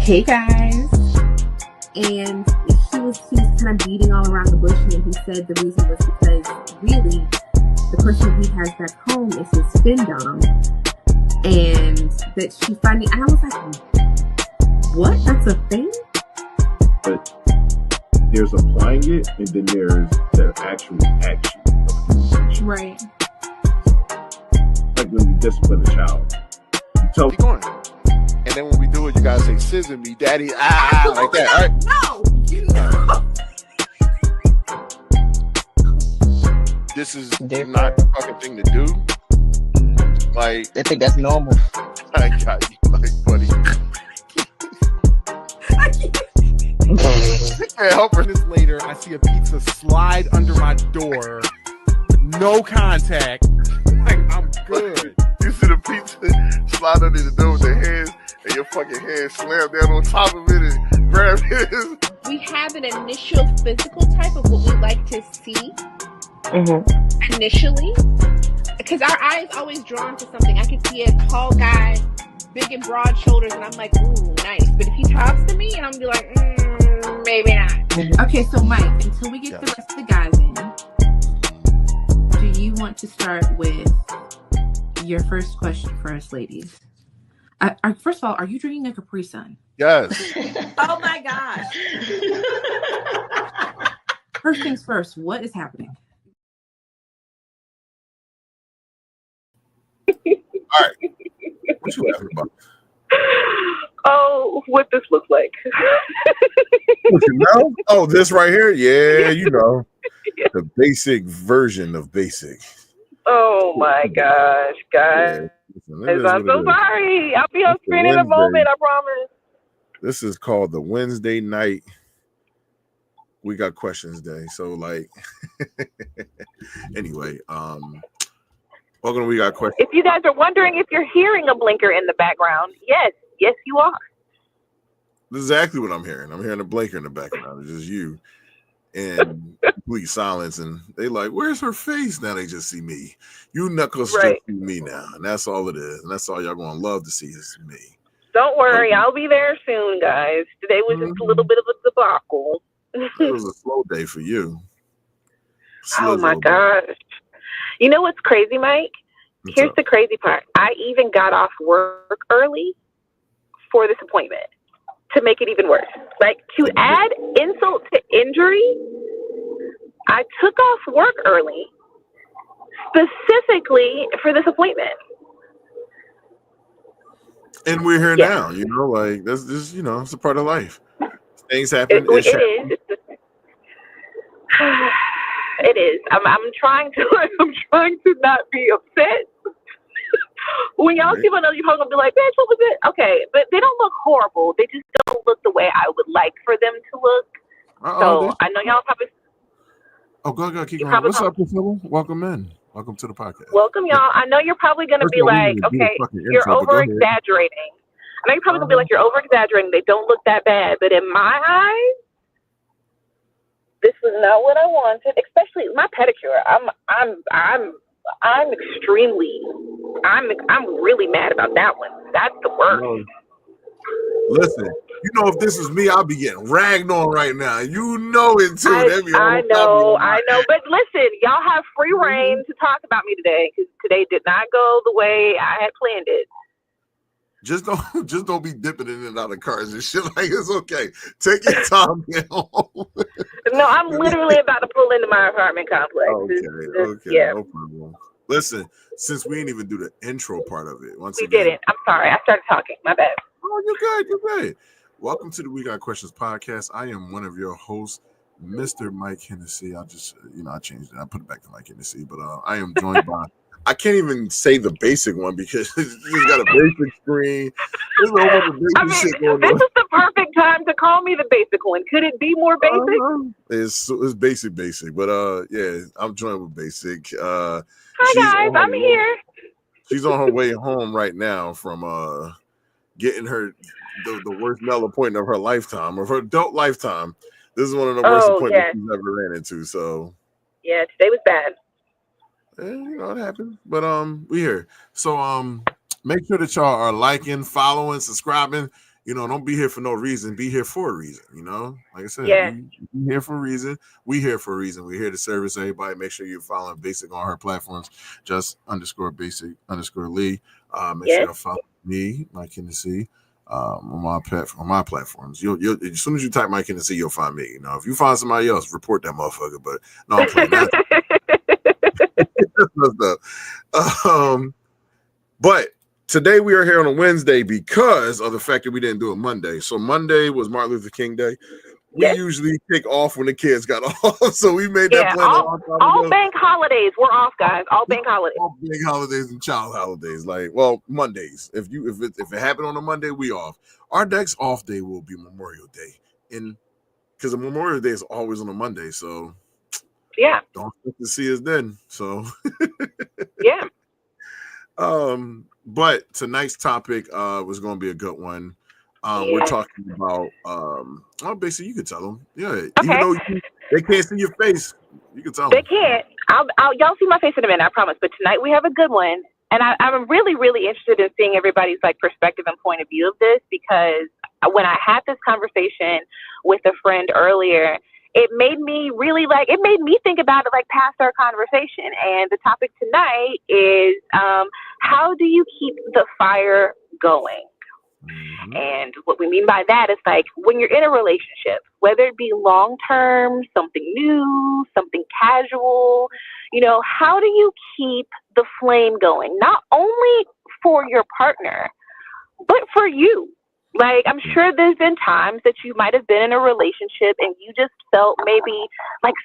Hey guys. And he was kind of beating all around the bush, and he said the reason was because really the person he has back home is his fin dom, and that she finally, and I was like, what? That's a thing? But there's applying it, and then there's the actual action of communication. Right. Like when you discipline a child. You tell Keep going. And then when we do it, you gotta say, scissor me, daddy, like that. All right? No, you know. This is Different. not the fucking thing to do. Like, I think that's normal. I got you, like, buddy. I can't help her. Minutes later, I see a pizza slide under my door. No contact. Like, I'm good. You see the pizza slide under the door with the hands, and your fucking hands slam down on top of it and grab it. We have an initial physical type of what we like to see initially, because our eye is always drawn to something. I can see a tall guy, big and broad shoulders, and I'm like, ooh, nice. But if he talks to me, and I'm be like, maybe not. Okay, so Mike, until we get the rest of the guys in, do you want to start with your first question for us ladies? First of all, are you drinking a Capri Sun? Yes. Oh my gosh. First things first, what is happening? All right. What you laughing about? Oh, what this looks like. What, you know? Oh, this right here? Yeah, you know. Yeah. The basic version of basic. Oh my gosh, guys. Yeah, listen, I'm so sorry. I'll be on screen in a moment, I promise. This is called the Wednesday night. We got questions day. So like anyway, welcome to We Got Questions. If you guys are wondering if you're hearing a blinker in the background, yes, you are. This is exactly what I'm hearing. I'm hearing a blinker in the background. It's just you and complete silence. And they like, where's her face? Now they just see me. You knuckles just see me now. And that's all it is. And that's all y'all gonna love to see is me. Don't worry, I'll be there soon, guys. Today was just a little bit of a debacle. It was a slow day for you. Oh my gosh. You know what's crazy, Mike? Here's the crazy part. I even got off work early for this appointment to make it even worse. Like, to add insult to injury, I took off work early specifically for this appointment. And we're here now, you know, like that's just, you know, it's a part of life. Things happen. It is. It is. I'm trying to not be upset. When y'all see my nose, you're probably gonna be like, "Bitch, what was it?" Okay, but they don't look horrible. They just don't look the way I would like for them to look. So I know y'all probably. Oh, go, keep going. What's up, people? Welcome in. Welcome to the podcast. Welcome, y'all. I know you're probably gonna be like, "Okay, you're over exaggerating." I know you're probably gonna be like, "You're over exaggerating. They don't look that bad." But in my eyes, this was not what I wanted. Especially my pedicure. I'm extremely. I'm really mad about that one. That's the worst. Listen, you know, if this was me, I'd be getting ragged on right now. You know it too. I know. But listen, y'all have free reign to talk about me today because today did not go the way I had planned it. Just don't be dipping in and out of cars and shit. Like, it's okay. Take your time. No, I'm literally about to pull into my apartment complex. Okay, yeah. No problem. Listen, since we didn't even do the intro part of it, we didn't. I'm sorry. I started talking. My bad. Oh, you're good. Welcome to the We Got Questions podcast. I am one of your hosts, Mr. Mike Hennessy. I just, I changed it. I put it back to Mike Hennessy, but I am joined by. I can't even say the basic one because it's just got a basic screen. There's a whole bunch of basic shit going this on. is the perfect time to call me the basic one. Could it be more basic? It's basic, but yeah, I'm joined with basic. Hi guys, I'm here. She's on her way home right now from getting her the worst male appointment of her lifetime, of her adult lifetime. This is one of the worst appointments she's ever ran into. So yeah, today was bad. It happened, but we here. So make sure that y'all are liking, following, subscribing. don't be here for no reason. Be here for a reason. Like I said, Yeah. we here for a reason. We here for a reason. We're here to service everybody. Make sure you're following Basic on her platforms. Just _Basic_Lee. Make sure you follow me, Mike Hennessy, on my platforms. You'll as soon as you type Mike Hennessy, you'll find me. If you find somebody else, report that motherfucker. But no, I'm playing that. But today we are here on a Wednesday because of the fact that we didn't do it Monday. So Monday was Martin Luther King Day. We usually kick off when the kids got off, so we made that plan. All bank holidays, we're off, guys. All bank holidays. All bank holidays and child holidays. Mondays. If it happened on a Monday, we off. Our next off day will be Memorial Day, because the Memorial Day is always on a Monday. So don't expect to see us then. So but tonight's topic was going to be a good one. We're talking about basically you can tell them. Even though they can't see your face, you can tell them. They can't. Y'all see my face in a minute, I promise. But tonight we have a good one, and I'm really, really interested in seeing everybody's perspective and point of view of this, because when I had this conversation with a friend earlier, it made me really think about it past our conversation. And the topic tonight is how do you keep the fire going? Mm-hmm. And what we mean by that is when you're in a relationship, whether it be long-term, something new, something casual, how do you keep the flame going? Not only for your partner, but for you. I'm sure there's been times that you might have been in a relationship and you just felt maybe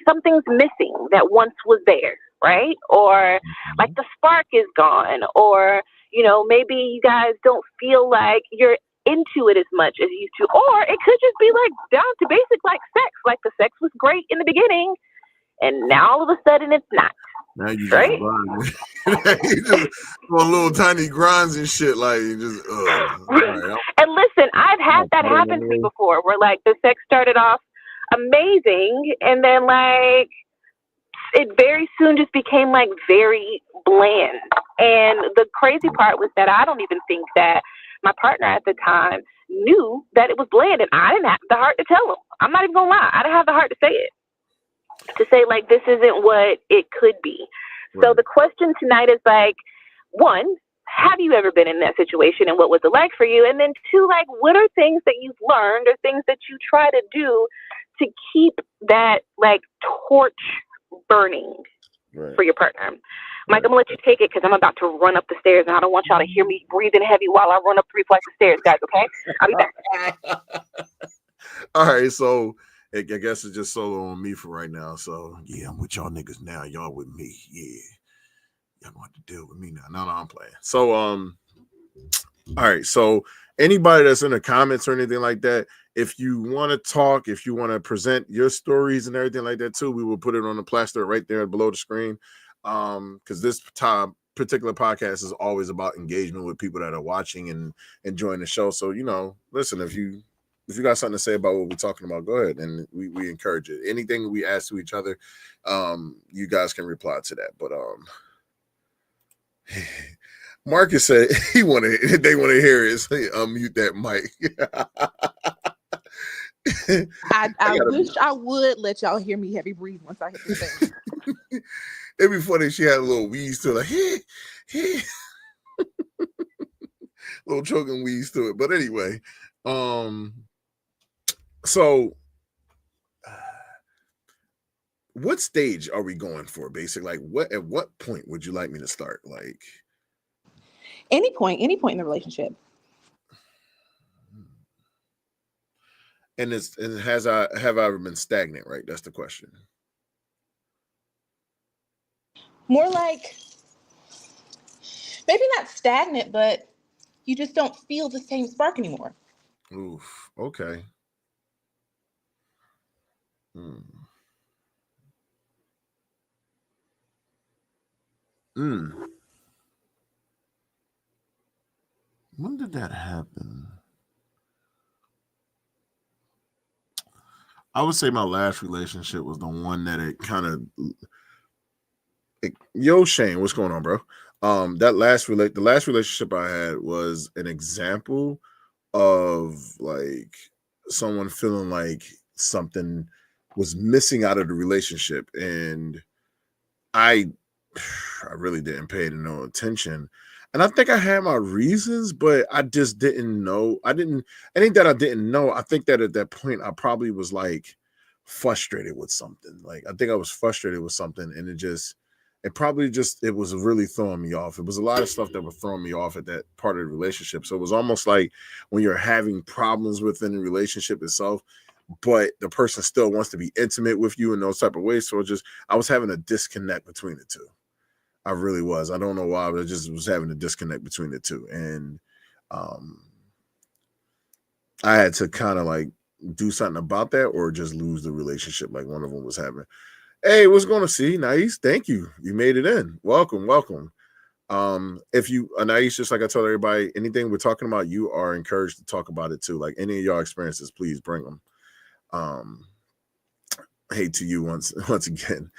something's missing that once was there, right? Or the spark is gone, or maybe you guys don't feel like you're into it as much as you used to, or it could just be down to basic sex. The sex was great in the beginning, and now all of a sudden it's not. Now you right? just you just doing little tiny grinds and shit, Right. And listen, I've had that happen to me before, where the sex started off amazing, and then it very soon just became very bland. And the crazy part was that I don't even think that my partner at the time knew that it was bland, and I didn't have the heart to tell him. I'm not even gonna lie, I didn't have the heart to say it. To say this isn't what it could be. Right. So the question tonight is one, have you ever been in that situation, and what was it like for you? And then two, what are things that you've learned or things that you try to do to keep that torch burning for your partner? Mike, I'm gonna let you take it because I'm about to run up the stairs, and I don't want y'all to hear me breathing heavy while I run up 3 flights of stairs, guys. Okay, I'll be back. All right, so I guess it's just solo on me for right now. So I'm with y'all niggas now. Y'all with me. Yeah, y'all gonna have to deal with me now. No, I'm playing. So all right. So anybody that's in the comments or anything like that, if you want to talk, if you want to present your stories and everything like that too, we will put it on the plaster right there below the screen. Because this particular podcast is always about engagement with people that are watching and enjoying the show. So listen, if you got something to say about what we're talking about, go ahead, and we encourage it. Anything we ask to each other, you guys can reply to that. But Marcus said they want to hear it. So unmute that mic. I wish I would let y'all hear me heavy breathe once I hit the thing. It'd be funny if she had a little wheeze to it, little choking wheeze to it. But anyway, so what stage are we going for? Basically, at what point would you like me to start? Any point in the relationship. And have I ever been stagnant? Right, that's the question. More maybe not stagnant, but you just don't feel the same spark anymore. Oof. Okay. When did that happen? I would say my last relationship was the one that it kind of. Yo, Shane, what's going on, bro? The last relationship I had was an example of like someone feeling like something was missing out of the relationship, and I really didn't pay no attention. And I think I had my reasons, but I just didn't know. I think that I didn't know. I think that at that point I probably was like frustrated with something. Like I think I was frustrated with something, and it was really throwing me off. It was a lot of stuff that was throwing me off at that part of the relationship. So it was almost like when you're having problems within the relationship itself, but the person still wants to be intimate with you in those type of ways. So I was having a disconnect between the two. I really was. I don't know why, but I just was having a disconnect between the two. And I had to kind of like do something about that or just lose the relationship like one of them was having. Hey, what's going to see? Nice. Thank you. You made it in. Welcome. If you, Anais, just like I told everybody, anything we're talking about, you are encouraged to talk about it too. Like any of y'all experiences, please bring them. Hate to you once again.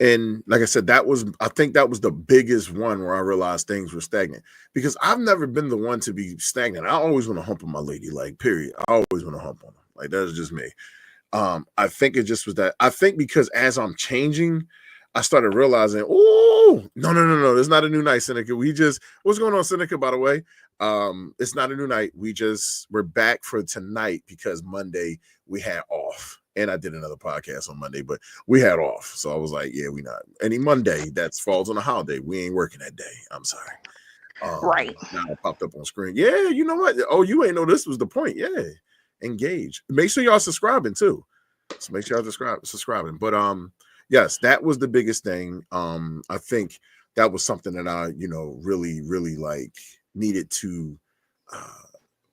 And like I said, I think that was the biggest one where I realized things were stagnant, because I've never been the one to be stagnant. I always want to hump on my lady, like, period. I always want to hump on her. Like, that's just me. I think it just was that. I think because as I'm changing, I started realizing, oh, no. It's not a new night, Seneca. What's going on, Seneca, by the way? It's not a new night. We're back for tonight because Monday we had off. And I did another podcast on Monday, but we had off. So I was like, yeah, we not. Any Monday that falls on a holiday, we ain't working that day. I'm sorry. Right. Now it popped up on screen. Yeah, you know what? Oh, you ain't know this was the point. Yeah. Engage. Make sure y'all subscribing too. So make sure y'all subscribing. But yes, that was the biggest thing. I think that was something that I, really, really like needed to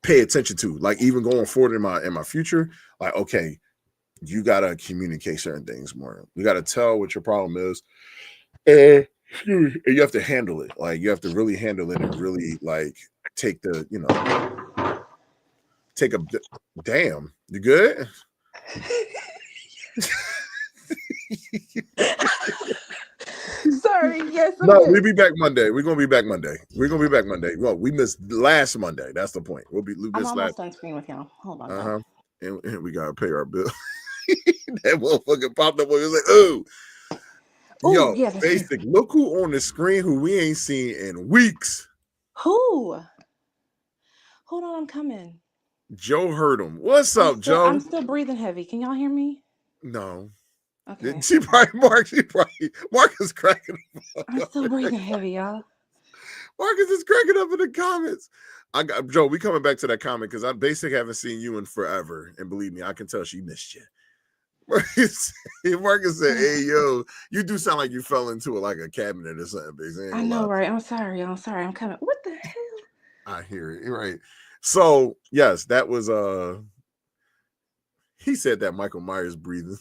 pay attention to. Like even going forward in my future, like, okay, you gotta communicate certain things more. You gotta tell what your problem is, and you have to handle it. Like you have to really handle it and really like take a damn. You good? Sorry. Yes. No, we'll be back Monday. We're gonna be back Monday. Well, we missed last Monday. That's the point. We I'm almost done screen with y'all. Hold on. And we gotta pay our bill. That motherfucker popped up when he was like, "Ooh, yo, yeah, basic. Look who on the screen who we ain't seen in weeks." Who? Hold on, I'm coming. Joe heard him. What's up, Joe? I'm still breathing heavy. Can y'all hear me? No. Okay. Mark is cracking up. I'm still breathing heavy, y'all. Marcus is cracking up in the comments. Joe, we coming back to that comment because I basically haven't seen you in forever. And believe me, I can tell she missed you. Marcus said, "Hey, yo, you do sound like you fell into a cabinet or something." I know, right? I'm sorry. I'm coming. What the hell? I hear it. You're right. So, yes, that was he said that Michael Myers breathing.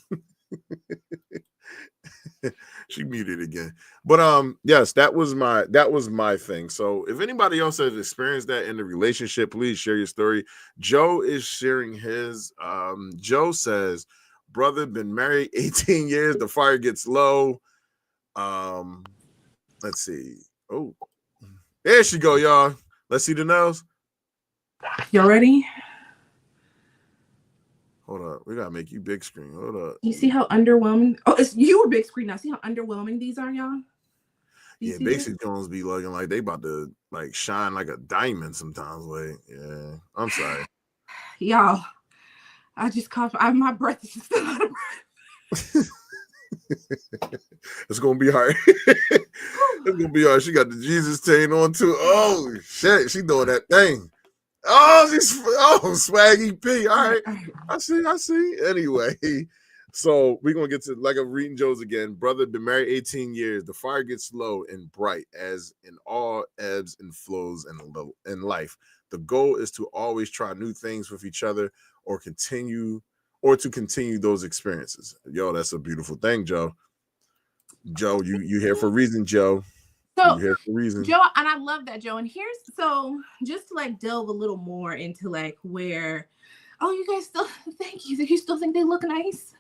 She muted again. But yes, that was my thing. So if anybody else has experienced that in the relationship, please share your story. Joe is sharing his. Joe says, brother, been married 18 years, the fire gets low. Let's see. Oh, there she go, y'all. Let's see the nails. Y'all ready? Hold up. We gotta make you big screen. Hold up. You see how underwhelming? Oh, it's you were big screen now. See how underwhelming these are, y'all? Yeah, Basic Jones be looking like they about to shine like a diamond sometimes. Yeah. I'm sorry. Y'all, I just coughed. My breath is still out of breath. It's gonna be hard. It's gonna be hard. She got the Jesus chain on too. Oh shit, she doing that thing. Oh, swaggy P. All right. I see. Anyway, so we're gonna get to like I'm reading Joe's again. Brother, been married 18 years. The fire gets low and bright, as in all ebbs and flows in life. The goal is to always try new things with each other or to continue those experiences. Yo, that's a beautiful thing, Joe. Joe, you here for a reason, Joe. So, you here for a reason. Joe, and I love that, Joe. And just to delve a little more into where, you guys still, thank you. You still think they look nice?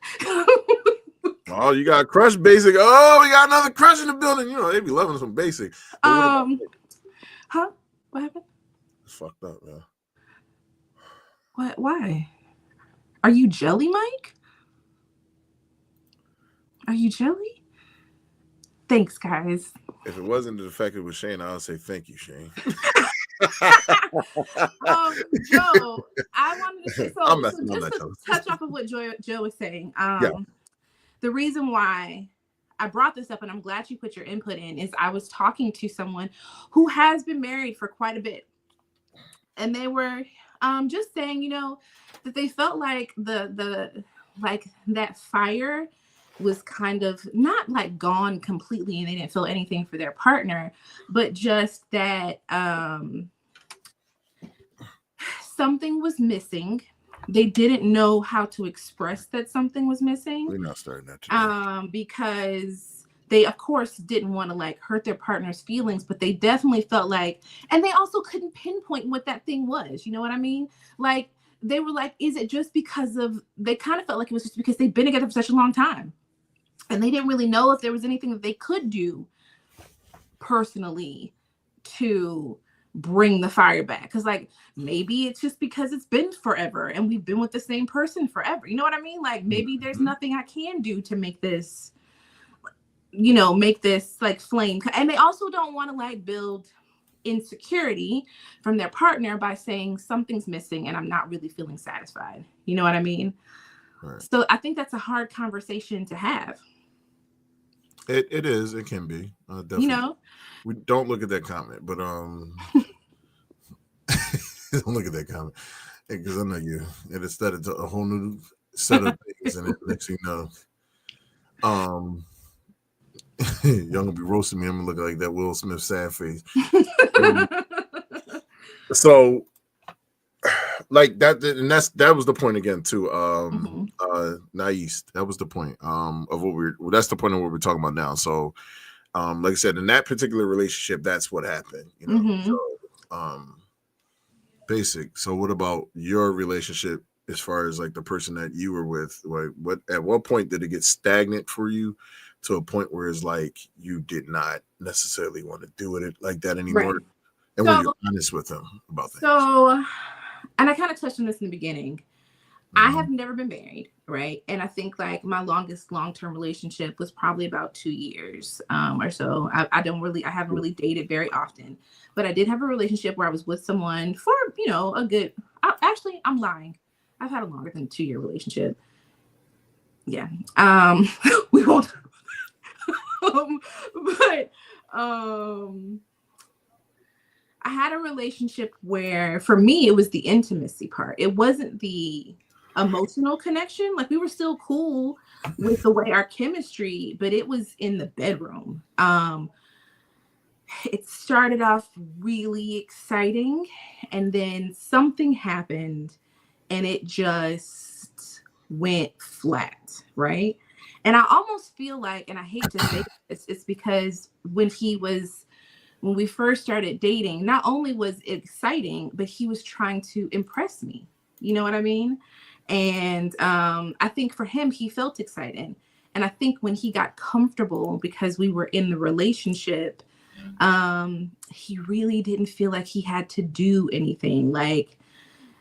Oh, you got Crush Basic. Oh, we got another Crush in the building. They be loving some Basic. Huh? What happened? It's fucked up, man. What? Why? Are you jelly, Mike? Are you jelly? Thanks, guys. If it wasn't the fact it was Shane, I would say thank you, Shane. Joe, I wanted to say, so just to touch off of what Joe was saying, the reason why I brought this up, and I'm glad you put your input in, is I was talking to someone who has been married for quite a bit, and they were just saying, you know, that they felt like the that fire was kind of not like gone completely and they didn't feel anything for their partner, but just that something was missing. They didn't know how to express that something was missing. We're not starting that today. Because they of course didn't want to like hurt their partner's feelings, but they definitely felt like, and they also couldn't pinpoint what that thing was. You know what I mean? Like they were like, is it just because of, they kind of felt like it was just because they've been together for such a long time. And they didn't really know if there was anything that they could do personally to bring the fire back. Because like, maybe it's just because it's been forever and we've been with the same person forever. You know what I mean? Like maybe there's nothing I can do to make this, you know, make this like flame. And they also don't want to like build insecurity from their partner by saying something's missing and I'm not really feeling satisfied. You know what I mean? Right. So I think that's a hard conversation to have. It is. It can be. Definitely. You know, we don't look at that comment, but don't look at that comment because I know you. It started to a whole new set of things, and next thing you know, y'all gonna be roasting me. I'm gonna look like that Will Smith sad face. So, like that, and that was the point again too. Nice. That was the point of what that's the point of what we're talking about now. So, like I said, in that particular relationship, that's what happened. You know, so basic. So, what about your relationship as far as like the person that you were with? Like, at what point did it get stagnant for you to a point where it's like you did not necessarily want to do it like that anymore? Right. And were you honest with them about that? So, and I kind of touched on this in the beginning. I have never been married, right? And I think like my longest long-term relationship was probably about 2 years or so. I haven't really dated very often, but I did have a relationship where I was with someone for, you know, actually, I'm lying. I've had a longer than 2-year relationship. Yeah. We won't. But I had a relationship where for me, it was the intimacy part. It wasn't the emotional connection. Like we were still cool with the way our chemistry, but it was in the bedroom. It started off really exciting and then something happened and it just went flat, right? And I almost feel like, and I hate to say this, it's because when we first started dating, not only was it exciting, but he was trying to impress me. You know what I mean? And I think for him, he felt excited. And I think when he got comfortable because we were in the relationship, he really didn't feel like he had to do anything. Like,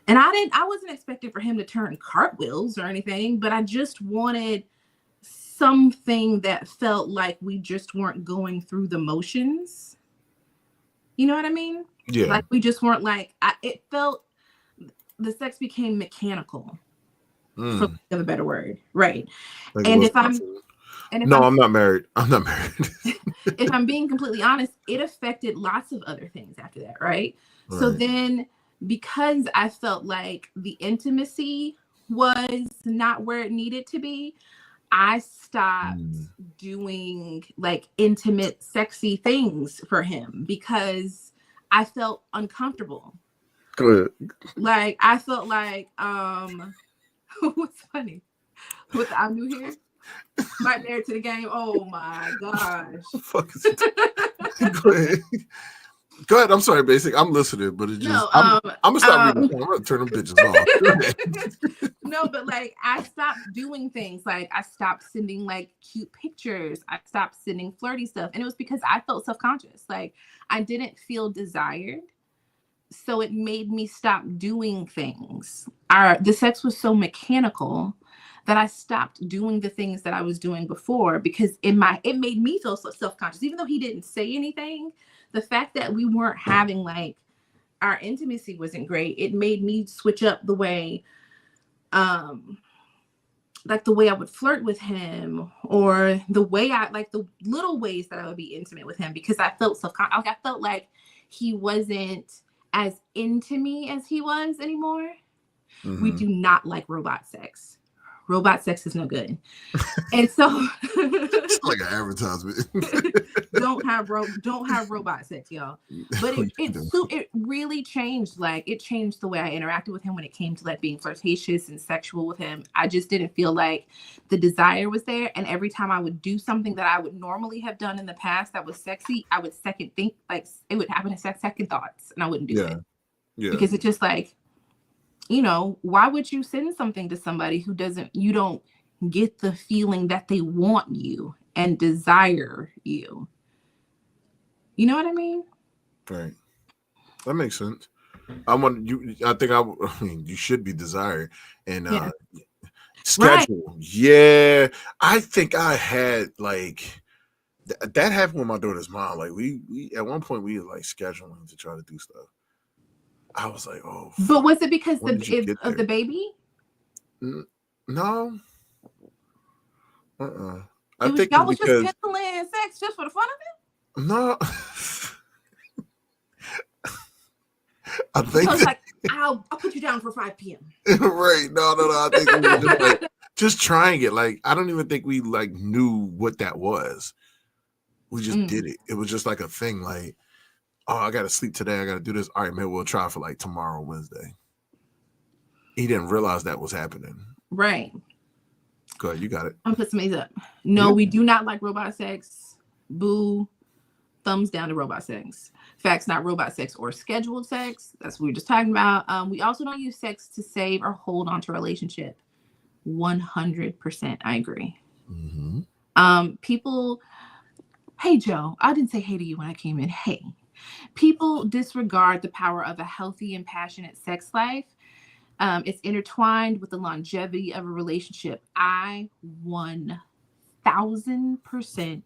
and I wasn't expecting for him to turn cartwheels or anything, but I just wanted something that felt like we just weren't going through the motions. You know what I mean? Yeah. Like we just weren't like, it felt, the sex became mechanical, for lack of a better word. Right. Like I'm not married. I'm not married. If I'm being completely honest, it affected lots of other things after that. Right. So then because I felt like the intimacy was not where it needed to be, I stopped doing like intimate, sexy things for him because I felt uncomfortable. Good. Like I felt like what's funny with I'm new here, right there to the game. Oh my gosh! Fuck is it? Go ahead. Go ahead. I'm sorry, Basic. I'm listening, but it just I'm gonna stop reading. I'm gonna turn them bitches off. No, but like I stopped doing things. Like I stopped sending like cute pictures. I stopped sending flirty stuff, and it was because I felt self-conscious. Like I didn't feel desired so it made me stop doing things. The sex was so mechanical that I stopped doing the things that I was doing before, because it made me feel so self-conscious. Even though he didn't say anything, the fact that we weren't having like our intimacy wasn't great, it made me switch up the way like the way I would flirt with him, or the way like the little ways that I would be intimate with him, because I felt self-conscious. I felt like he wasn't as into me as he was anymore. Mm-hmm. We do not like robot sex. Robot sex is no good. And so it's like an advertisement. don't have robot sex, y'all. But it really changed. Like, it changed the way I interacted with him when it came to like being flirtatious and sexual with him. I just didn't feel like the desire was there. And every time I would do something that I would normally have done in the past that was sexy, I would second thoughts, and I wouldn't do it. Yeah. Because it's just like, you know, why would you send something to somebody who you don't get the feeling that they want you and desire you? You know what I mean? Right. That makes sense. I mean, you should be desired. And schedule. Right. Yeah. I think I had like that happened with my daughter's mom. Like we at one point we were like scheduling to try to do stuff. I was like, oh. But was it because of the baby? No. I think y'all was just penciling sex just for the fun of it? No. I think like, I'll put you down for 5 p.m. Right. No. I think we were just like just trying it. Like, I don't even think we like knew what that was. We just did it. It was just like a thing. Like, oh, I got to sleep today. I got to do this. All right, maybe we'll try for like tomorrow, Wednesday. He didn't realize that was happening. Right. Go ahead. You got it. I'm put some things up. No, we do not like robot sex. Boo. Thumbs down to robot sex. Facts, not robot sex or scheduled sex. That's what we were just talking about. We also don't use sex to save or hold on to a relationship. 100%. I agree. Mm-hmm. People. Hey, Joe. I didn't say hey to you when I came in. Hey. People disregard the power of a healthy and passionate sex life. It's intertwined with the longevity of a relationship. I 1000%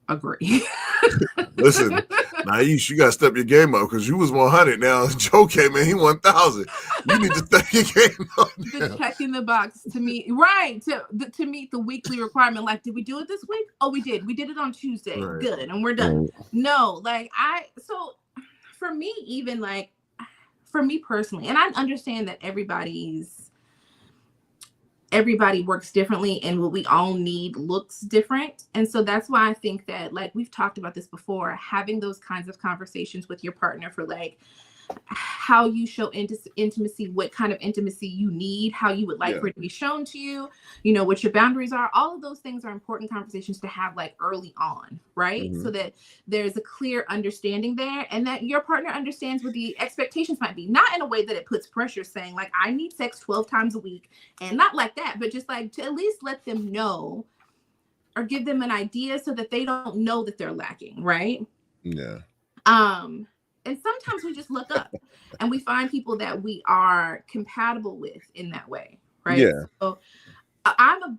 agree. Listen, Naish, you gotta step your game up because you was 100. Now Joe came in, he 1000. You need to step your game up. Just checking the box to meet to meet the weekly requirement. Like, did we do it this week? Oh, we did. We did it on Tuesday. Right. Good, and we're done. Right. No, like so for me, even like for me personally, and I understand that everybody works differently and what we all need looks different. And so that's why I think that, like we've talked about this before, having those kinds of conversations with your partner for like how you show intimacy, what kind of intimacy you need, how you would like for it to be shown to you, you know, what your boundaries are. All of those things are important conversations to have like early on, right? Mm-hmm. So that there's a clear understanding there and that your partner understands what the expectations might be. Not in a way that it puts pressure saying like, I need sex 12 times a week, and not like that, but just like to at least let them know or give them an idea so that they don't know that they're lacking, right? Yeah. And sometimes we just look up and we find people that we are compatible with in that way, right? Yeah. So I'm a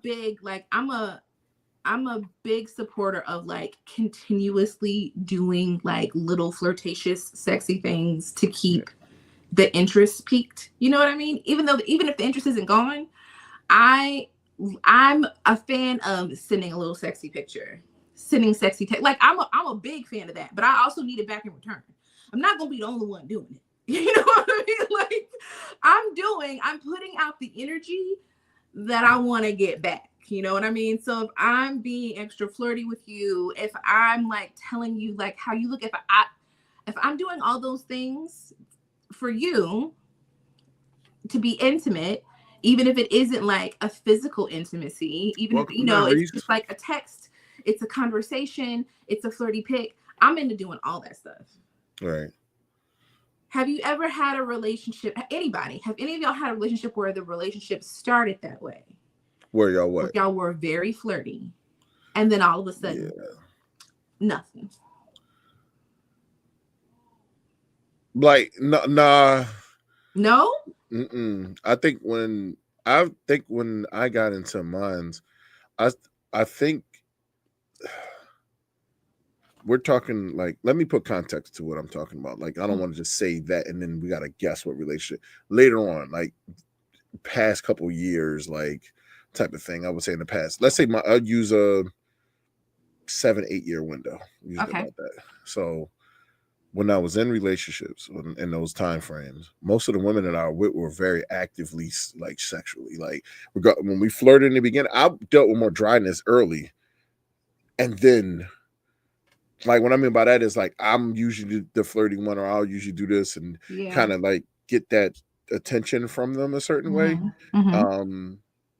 big supporter of like continuously doing like little flirtatious, sexy things to keep the interest peaked. You know what I mean? Even if the interest isn't gone, I'm a fan of sending a little sexy picture, sending sexy text. Like I'm a big fan of that, but I also need it back in return. I'm not going to be the only one doing it. You know what I mean? Like I'm putting out the energy that I want to get back. You know what I mean? So if I'm being extra flirty with you, if I'm like telling you like how you look, if I'm doing all those things for you to be intimate, even if it isn't like a physical intimacy, even if, you know, it's just like a text, it's a conversation, it's a flirty pic. I'm into doing all that stuff. Right. Have you ever had a relationship? Have any of y'all had a relationship where the relationship started that way? Where y'all what? Where y'all were very flirty, and then all of a sudden, nothing. Like, nah. No? I think when I got into mines, I think we're talking like, let me put context to what I'm talking about. Like, I don't want to just say that and then we got to guess what relationship later on, like past couple years, like type of thing. I would say in the past, let's say I'd use a 7-8 year window, usually about that. So when I was in relationships in those time frames, most of the women that I were with were very actively like sexually. Like when we flirted in the beginning, I dealt with more dryness early, and then like what I mean by that is like I'm usually the flirting one, or I'll usually do this and kind of like get that attention from them a certain way,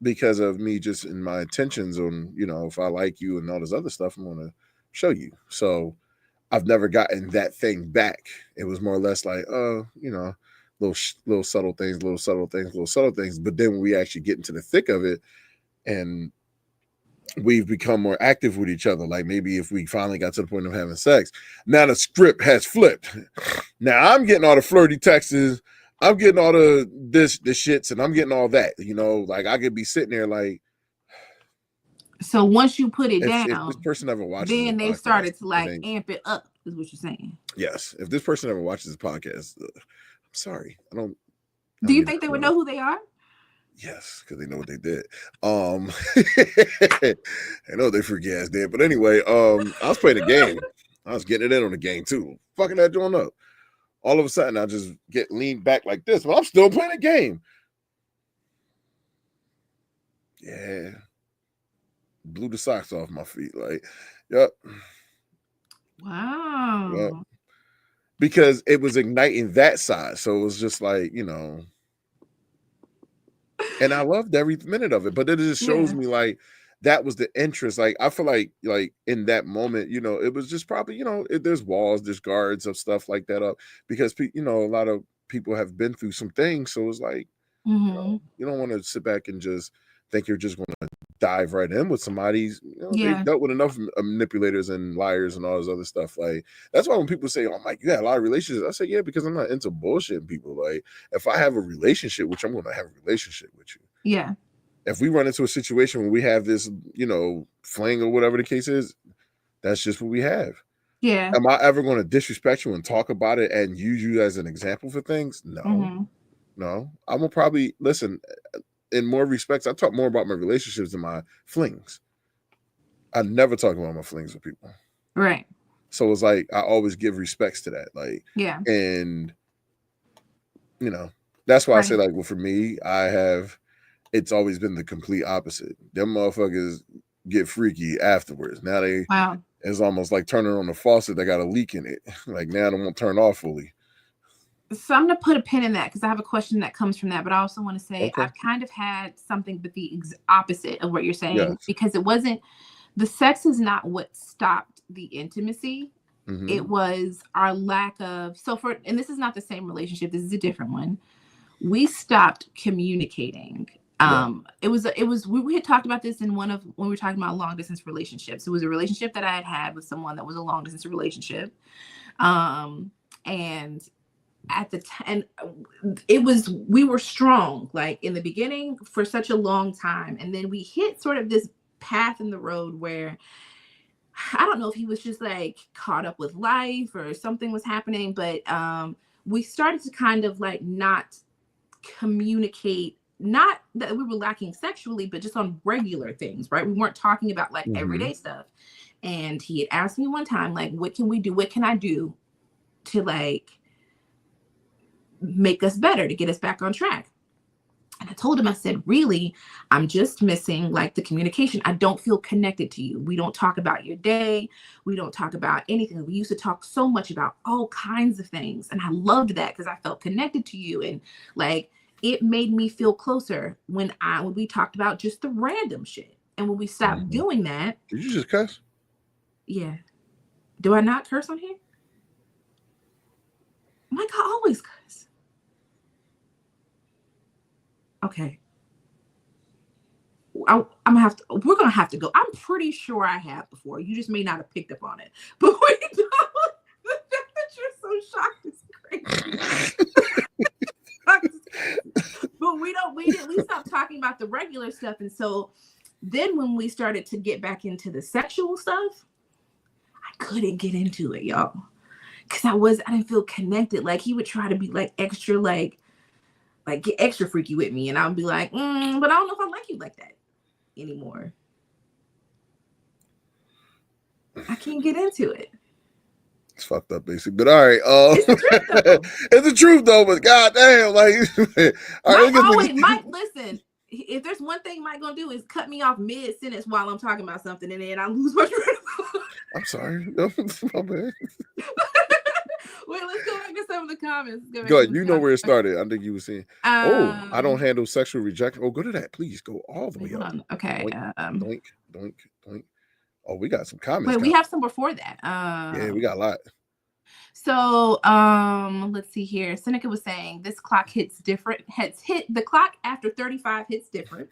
because of me just in my intentions on, you know, if I like you and all this other stuff, I'm gonna show you. So I've never gotten that thing back. It was more or less like, you know, little subtle things. But then when we actually get into the thick of it, and we've become more active with each other, like maybe if we finally got to the point of having sex, now the script has flipped. Now I'm getting all the flirty texts, I'm getting all the shits, and I'm getting all that. You know, like I could be sitting there like. So once you put it if down, this person ever watches, then they podcast, started to like amp it up. Is what you're saying? Yes. If this person ever watches this podcast, I'm sorry, I don't. Do you think they would know who they are? Yes, because they know what they did. I know they freaky ass did, but anyway, I was playing a game. I was getting it in on the game too. Fucking that joint up. All of a sudden, I just get leaned back like this, but I'm still playing a game. Yeah. Blew the socks off my feet. Like, yep. Wow. Yep. Because it was igniting that side. So it was just like, you know. And I loved every minute of it. But it just shows me like that was the interest. Like, I feel like in that moment, you know, it was just probably, you know, there's walls, there's guards of stuff like that up. Because, you know, a lot of people have been through some things. So it's like, you know, you don't want to sit back and just think you're just going to dive right in with somebody. You know, they dealt with enough manipulators and liars and all this other stuff. Like, that's why when people say, "Oh, Mike, you had a lot of relationships," I say, "Yeah, because I'm not into bullshitting people. Like, if I have a relationship, which I'm going to have a relationship with you. Yeah. If we run into a situation where we have this, you know, fling or whatever the case is, that's just what we have. Yeah. Am I ever going to disrespect you and talk about it and use you as an example for things? No. No. I'm gonna probably listen. In more respects, I talk more about my relationships than my flings. I never talk about my flings with people. Right. So it's like I always give respects to that. Like, yeah. And you know, that's why I say, like, well, for me, it's always been the complete opposite. Them motherfuckers get freaky afterwards. Now it's almost like turning on the faucet that got a leak in it. Like now they won't turn off fully. So I'm going to put a pin in that because I have a question that comes from that. But I also want to say I've kind of had something but the opposite of what you're saying, because it wasn't, the sex is not what stopped the intimacy. It was our lack of, and this is not the same relationship. This is a different one. We stopped communicating. It was, we had talked about this when we were talking about long distance relationships. It was a relationship that I had with someone that was a long distance relationship. And at the time, we were strong, like in the beginning for such a long time. And then we hit sort of this path in the road where I don't know if he was just like caught up with life or something was happening, but we started to kind of like not communicate, not that we were lacking sexually, but just on regular things, right? We weren't talking about like everyday stuff. And he had asked me one time, like, what can we do? What can I do to like make us better, to get us back on track? And I told him, I said, really, I'm just missing like the communication. I don't feel connected to you. We don't talk about your day. We don't talk about anything. We used to talk so much about all kinds of things. And I loved that because I felt connected to you. And like, it made me feel closer when we talked about just the random shit. And when we stopped doing that. Did you just cuss? Yeah. Do I not curse on here? Mike, I always cuss. Okay. We're gonna have to go. I'm pretty sure I have before. You just may not have picked up on it. But wait, the fact that you're so shocked is crazy. regular stuff. And so then when we started to get back into the sexual stuff, I couldn't get into it, y'all. Because I didn't feel connected. Like he would try to be like extra, like get extra freaky with me. And I would be like, but I don't know if I like you like that anymore. I can't get into it. It's fucked up, basically. But all right, it's the truth though. But goddamn, like, all right, Mike, listen. If there's one thing Mike gonna do is cut me off mid sentence while I'm talking about something, and then I lose my train of thought. I'm sorry, no, my bad. Wait, let's go back to some of the comments. Go ahead. You know where it started. I think you were saying, I don't handle sexual rejection. Oh, go to that. Please go all the way up. Okay. Doink, doink, doink. Oh, we got some comments. Wait, we have some before that. Yeah, we got a lot. So, let's see here. Seneca was saying this clock hits different. The clock after 35 hits different.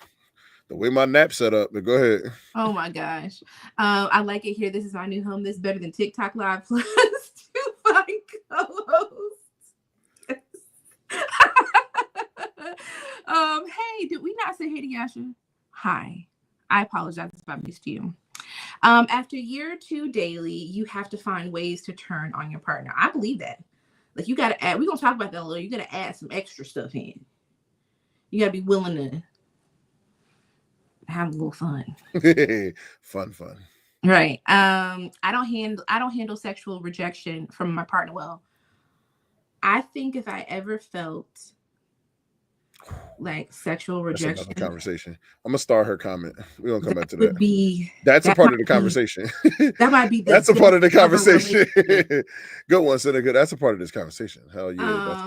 The way my nap set up, but go ahead. Oh my gosh. I like it here. This is my new home. This is better than TikTok Live plus 2 fine co-hosts. Hey, did we not say hey to Yasha? Hi. I apologize if I missed you. After year 2 daily, you have to find ways to turn on your partner. I believe that. Like you gotta add, we're gonna talk about that a little. You gotta add some extra stuff in. You gotta be willing to have a little fun. fun. Right. I don't handle sexual rejection from my partner well. I think if I ever felt like sexual rejection. That's another conversation. I'm gonna start her comment. We're gonna come back to that. That's a part of the conversation. That might be. That's a part of the conversation. Good one, Seneca. That's a part of this conversation. Hell yeah.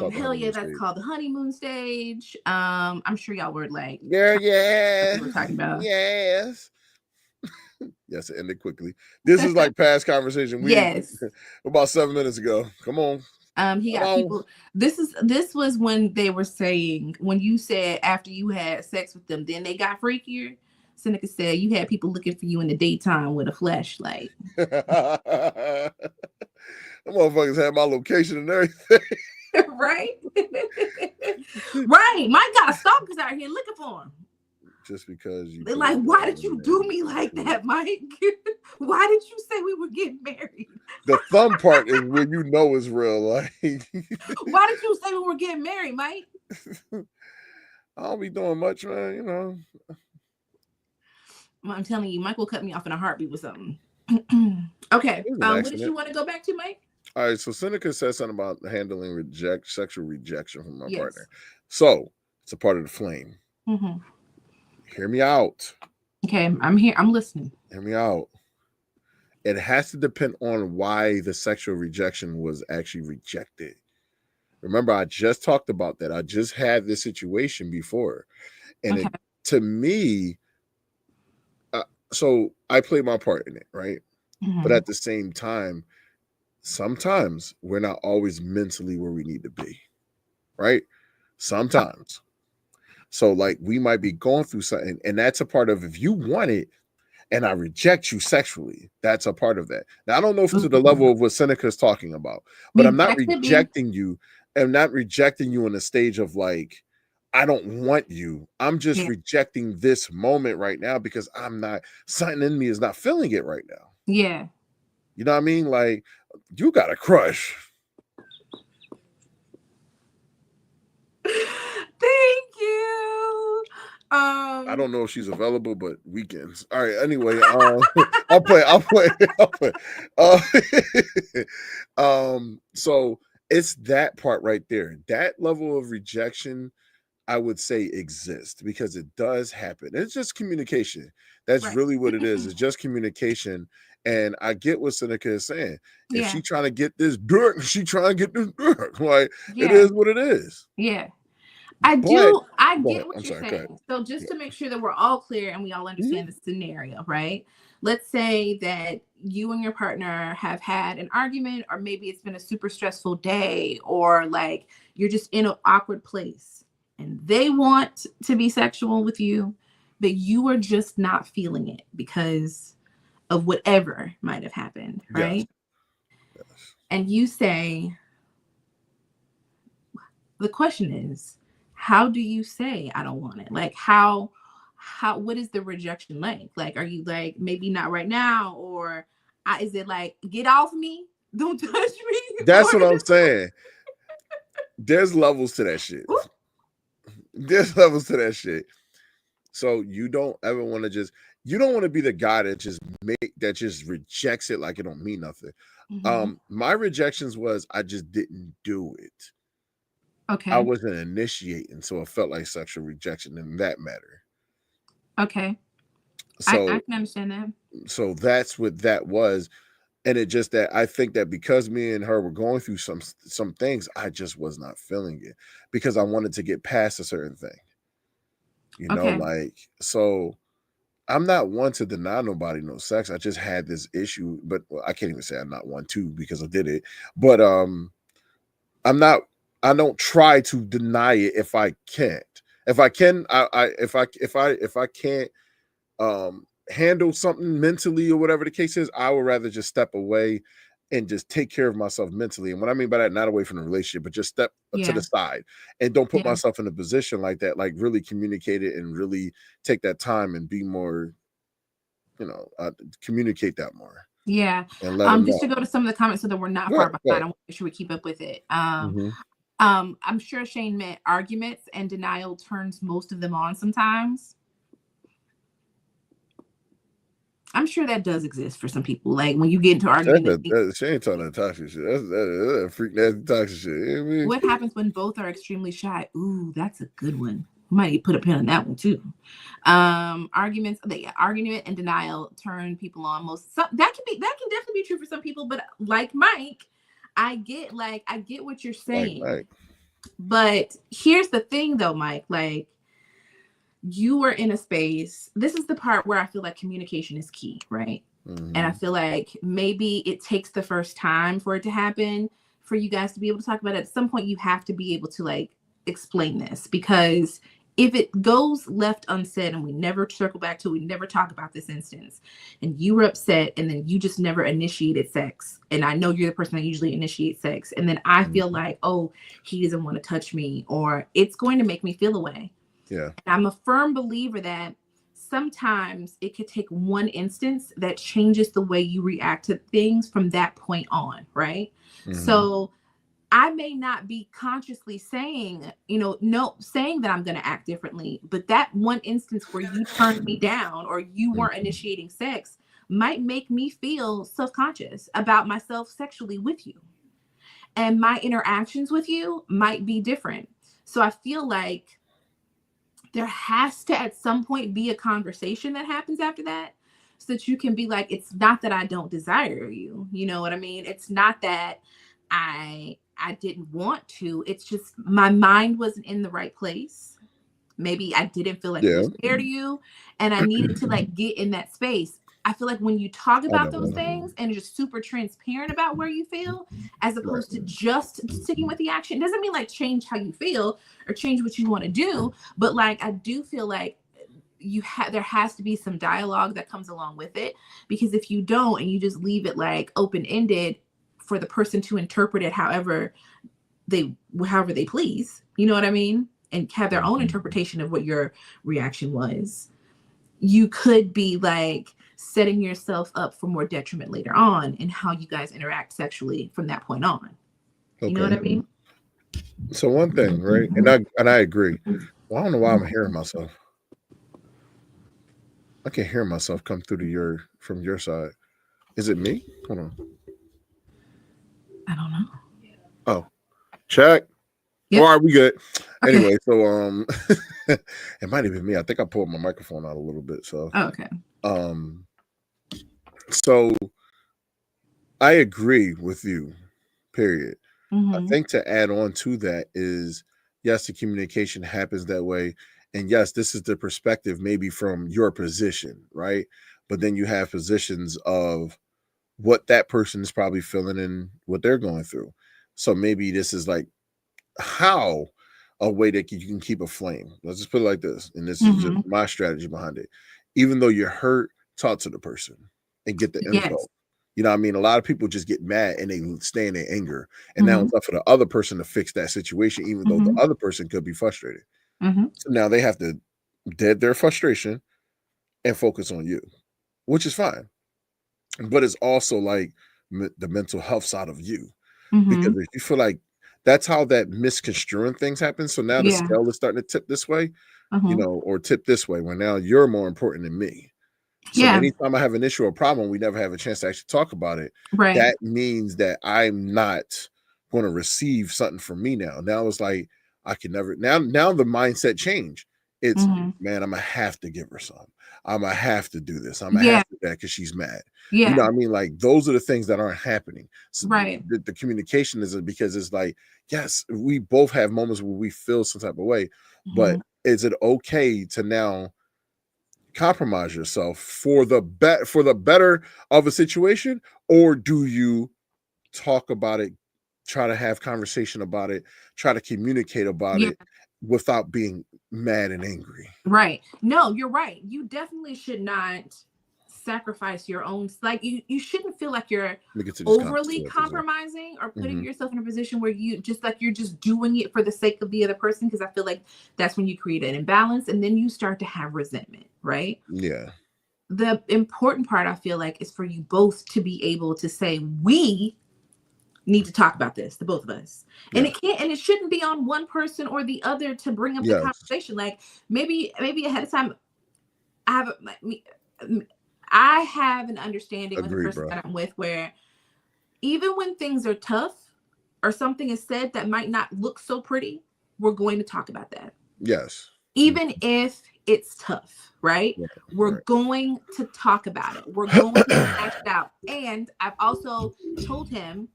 That's called the honeymoon stage. I'm sure y'all were like, yeah. We're talking about. Yes. Yes, it ended quickly. This is like past conversation. Yes. About 7 minutes ago. Come on. He got people. This was when they were saying, when you said after you had sex with them, then they got freakier. Seneca said you had people looking for you in the daytime with a flashlight. Them motherfuckers had my location and everything. Right? Right. Mike got stalkers out here looking for him. Just because you. They're like, why did you do me like that, Mike? Why did you say we were getting married? The thumb part is when you know it's real. Like, why did you say we were getting married, Mike? I don't be doing much, man. You know. I'm telling you, Mike will cut me off in a heartbeat with something. Okay. What did you want to go back to, Mike? All right. So Seneca said something about handling sexual rejection from my partner. So it's a part of the flame. Mm-hmm. Hear me out. Okay, I'm here. I'm listening. Hear me out. It has to depend on why the sexual rejection was actually rejected. Remember, I just talked about that. I just had this situation before. And to me, so I played my part in it, right? Mm-hmm. But at the same time, sometimes we're not always mentally where we need to be, right? Sometimes. So like we might be going through something, and that's a part of if you want it and I reject you sexually, that's a part of that. Now I don't know if it's to the level of what Seneca is talking about, but I'm not rejecting you. I'm not rejecting you in a stage of like, I don't want you. I'm just rejecting this moment right now because I'm not, something in me is not feeling it right now. Yeah. You know what I mean? Like you got a crush. Thank you. I don't know if she's available, but weekends. All right. Anyway, I'll play. So it's that part right there. That level of rejection, I would say, exists because it does happen. It's just communication. That's really what it is. It's just communication. And I get what Seneca is saying. If she trying to get this dirt, she trying to get this dirt. Like it is what it is. Yeah. I get what you're saying. So just to make sure that we're all clear and we all understand the scenario, right? Let's say that you and your partner have had an argument, or maybe it's been a super stressful day, or like you're just in an awkward place and they want to be sexual with you, but you are just not feeling it because of whatever might have happened, right? Yes. And you say, the question is, how do you say I don't want it? Like how what is the rejection like? Like, are you like, maybe not right now, or is it like, get off me, don't touch me? That's what I'm saying. There's levels to that shit. There's levels to that shit. So you don't ever want to you don't want to be the guy that just rejects it like it don't mean nothing. My rejections was I just didn't do it. Okay. I wasn't initiating, so it felt like sexual rejection in that matter. Okay. So I can understand that. So that's what that was. And it just that I think that because me and her were going through some things, I just was not feeling it because I wanted to get past a certain thing. You know, like, so I'm not one to deny nobody no sex. I just had this issue, but I can't even say I'm not one to because I did it. But I don't try to deny it if I can't. If I can, if I can't handle something mentally or whatever the case is, I would rather just step away and just take care of myself mentally. And what I mean by that, not away from the relationship, but just step to the side and don't put myself in a position like that, like really communicate it and really take that time and be more, communicate that more. Yeah. And let them just know. to go to some of the comments so that we're not far behind. I want to make sure we keep up with it. I'm sure Shane meant arguments, and denial turns most of them on sometimes. I'm sure that does exist for some people. Like when you get into arguments, she ain't talking that toxic shit. That's freak nasty toxic shit. You know what I mean? What happens when both are extremely shy? Ooh, that's a good one. Might need to put a pin on that one too. Argument and denial turn people on most. That can definitely be true for some people. But like Mike, I get what you're saying. Like. But here's the thing, though, Mike. Like, you were in a space. This is the part where I feel like communication is key, right? And I feel like maybe it takes the first time for it to happen for you guys to be able to talk about it. At some point, you have to be able to like explain this, because if it goes left unsaid and we never circle back to it, we never talk about this instance, and you were upset and then you just never initiated sex, and I know you're the person that usually initiates sex, and then I feel like, oh, he doesn't want to touch me, or it's going to make me feel away. Yeah. And I'm a firm believer that sometimes it could take one instance that changes the way you react to things from that point on, right? So I may not be consciously saying, saying that I'm going to act differently, but that one instance where you turned me down or you weren't initiating sex might make me feel self-conscious about myself sexually with you. And my interactions with you might be different. So I feel like there has to at some point be a conversation that happens after that, so that you can be like, it's not that I don't desire you. You know what I mean? It's not that I didn't want to. It's just my mind wasn't in the right place. Maybe I didn't feel like it was fair to you, and I needed to like get in that space. I feel like when you talk about those things and you're just super transparent about where you feel, as opposed to just sticking with the action, doesn't mean like change how you feel or change what you want to do. But like, I do feel like there has to be some dialogue that comes along with it, because if you don't, and you just leave it like open-ended for the person to interpret it however they please, you know what I mean? And have their own interpretation of what your reaction was, you could be like setting yourself up for more detriment later on in how you guys interact sexually from that point on. You know what I mean? So one thing, right? And I agree. Well, I don't know why I'm hearing myself. I can hear myself come through from your side. Is it me? Hold on. I don't know. Oh, check. Yep. All right, we good. Okay. Anyway, so it might have been me. I think I pulled my microphone out a little bit. So okay. So I agree with you. Period. I think to add on to that is, yes, the communication happens that way, and yes, this is the perspective maybe from your position, right? But then you have positions of what that person is probably feeling and what they're going through. So maybe this is like how a way that you can keep a flame. Let's just put it like this. And this is just my strategy behind it. Even though you're hurt, talk to the person and get the info. You know what I mean? A lot of people just get mad and they stay in their anger. And now it's up for the other person to fix that situation, even though the other person could be frustrated. So now they have to dead their frustration and focus on you, which is fine. But it's also like the mental health side of you. Because if you feel like that's how that misconstruing things happen. So now the scale is starting to tip this way, or tip this way, where now you're more important than me. So anytime I have an issue or problem, we never have a chance to actually talk about it. Right. That means that I'm not going to receive something from me now. Now it's like I can never now the mindset change. It's man, I'm gonna have to give her some. I'm gonna have to do this. I'm gonna have to do that because she's mad. Yeah. You know what I mean? Like those are the things that aren't happening. So right. The communication is because it's like, yes, we both have moments where we feel some type of way, but is it okay to now compromise yourself for the better of a situation, or do you talk about it, try to have conversation about it, try to communicate about it without being mad and angry? Right. No, you're right. You definitely should not sacrifice your own, like you shouldn't feel like you're overly compromising or putting yourself in a position where you're just doing it for the sake of the other person, because I feel like that's when you create an imbalance and then you start to have resentment, right? Yeah. The important part, I feel like, is for you both to be able to say, we need to talk about this, the both of us. And it shouldn't be on one person or the other to bring up the conversation. Like maybe ahead of time, I have an understanding with the person that I'm with, where even when things are tough or something is said that might not look so pretty, we're going to talk about that. Yes. Even if it's tough, right? Yeah, we're going to talk about it. We're going to hash it out. And I've also told him,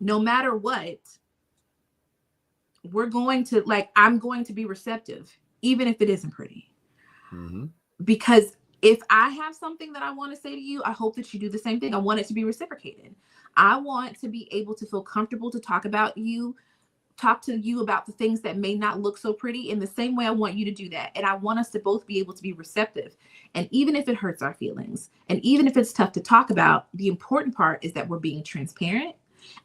no matter what, I'm going to be receptive, even if it isn't pretty. Because if I have something that I want to say to you, I hope that you do the same thing. I want it to be reciprocated. I want to be able to feel comfortable to talk to you about the things that may not look so pretty in the same way I want you to do that. And I want us to both be able to be receptive. And even if it hurts our feelings, and even if it's tough to talk about, the important part is that we're being transparent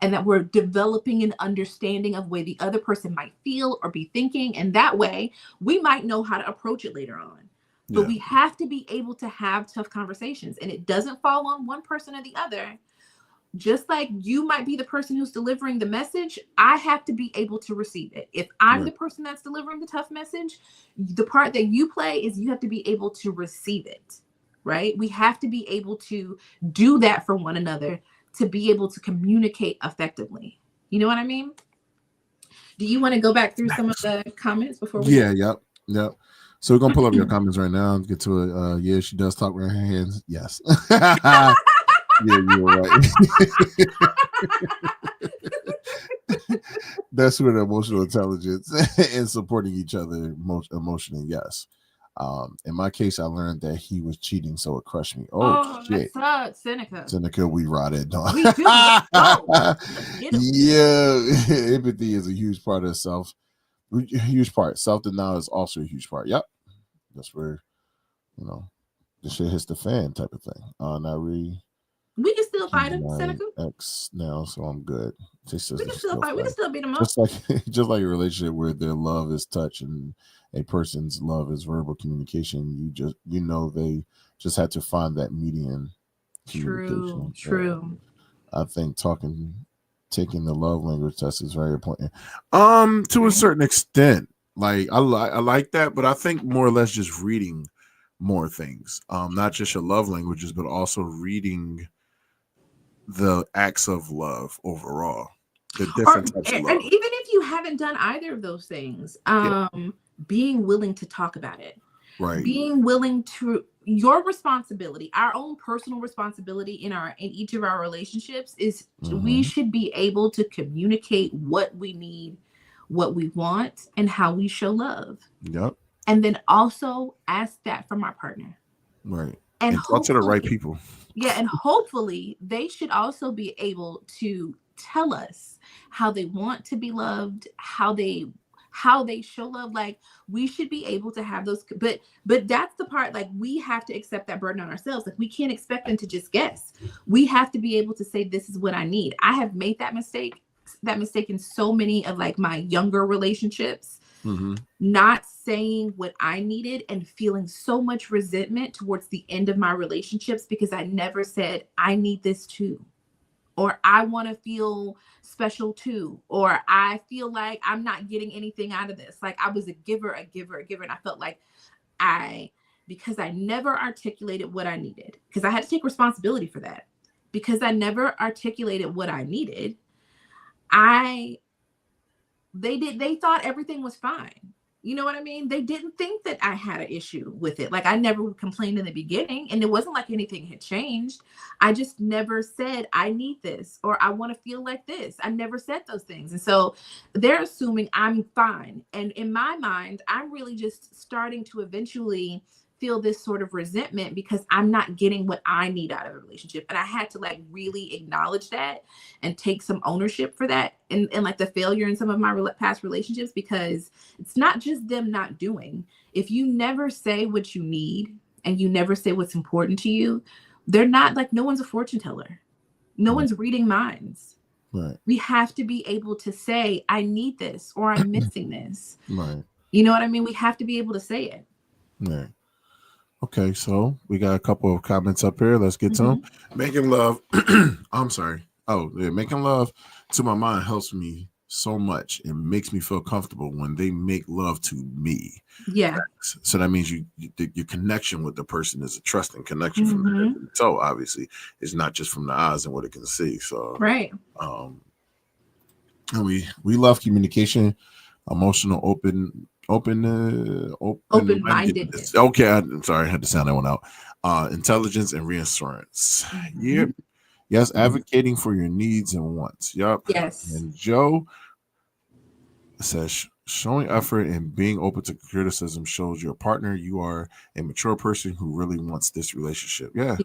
and that we're developing an understanding of the way the other person might feel or be thinking. And that way we might know how to approach it later on. But we have to be able to have tough conversations, and it doesn't fall on one person or the other. Just like you might be the person who's delivering the message, I have to be able to receive it. If I'm the person that's delivering the tough message, the part that you play is you have to be able to receive it, right? We have to be able to do that for one another to be able to communicate effectively. You know what I mean? Do you want to go back through some of the comments before we? Yep. So we're gonna pull up your comments right now and get to it. Yeah, she does talk with her hands. Yes. Yeah, you were right. That's with emotional intelligence and supporting each other emotionally. Yes. In my case, I learned that he was cheating, so it crushed me. Oh shit, that sucks, Seneca. Seneca, we rotted. We do. Yeah, empathy is a huge part of self. Huge part. Self-denial is also a huge part. Yep. That's where, the shit hits the fan type of thing. Not really. We can still fight him, Seneca. Ex now, so I'm good. We can still fight. We can still beat him up. Just like a relationship where their love is touch and a person's love is verbal communication. They just had to find that median communication. True. I think taking the love language test is very important. To a certain extent, like I like that, but I think more or less just reading more things, not just your love languages, but also reading the acts of love overall, the different types of love. And even if you haven't done either of those things, being willing to talk about it, right? Being willing to. Your responsibility, our own personal responsibility in each of our relationships is we should be able to communicate what we need, what we want, and how we show love. Yep. And then also ask that from our partner. Right. And talk to the right people. Yeah. And hopefully they should also be able to tell us how they want to be loved, how they show love. Like we should be able to have those, but that's the part, like we have to accept that burden on ourselves. Like we can't expect them to just guess. We have to be able to say, this is what I need. I have made that mistake in so many of like my younger relationships not saying what I needed and feeling so much resentment towards the end of my relationships because I never said, I need this too, or I want to feel special too, or I feel like I'm not getting anything out of this. Like I was a giver. And I felt like because I never articulated what I needed, because I had to take responsibility for that. Because I never articulated what I needed, they thought everything was fine. You know what I mean? They didn't think that I had an issue with it. Like I never complained in the beginning, and it wasn't like anything had changed. I just never said, I need this, or I want to feel like this. I never said those things. And so they're assuming I'm fine. And in my mind, I'm really just starting to eventually feel this sort of resentment because I'm not getting what I need out of a relationship. And I had to like really acknowledge that and take some ownership for that and like the failure in some of my past relationships, because it's not just them not doing. If you never say what you need and you never say what's important to you, they're not like, no one's a fortune teller. No one's reading minds. Right. We have to be able to say, I need this, or I'm missing this. Right. You know what I mean? We have to be able to say it. Right. Okay, so we got a couple of comments up here. Let's get to them. Making love. I'm sorry. Oh, yeah, making love to my mind helps me so much. It makes me feel comfortable when they make love to me. Yeah. So that means your connection with the person is a trusting connection from the head to the toe. Obviously, it's not just from the eyes and what it can see. So right. And we love communication, emotional open-mindedness. Okay, I'm sorry, I had to sound that one out. Intelligence and reassurance. Yep. Yes, advocating for your needs and wants. Yep. Yes. And Joe says showing effort and being open to criticism shows your partner you are a mature person who really wants this relationship. Yeah.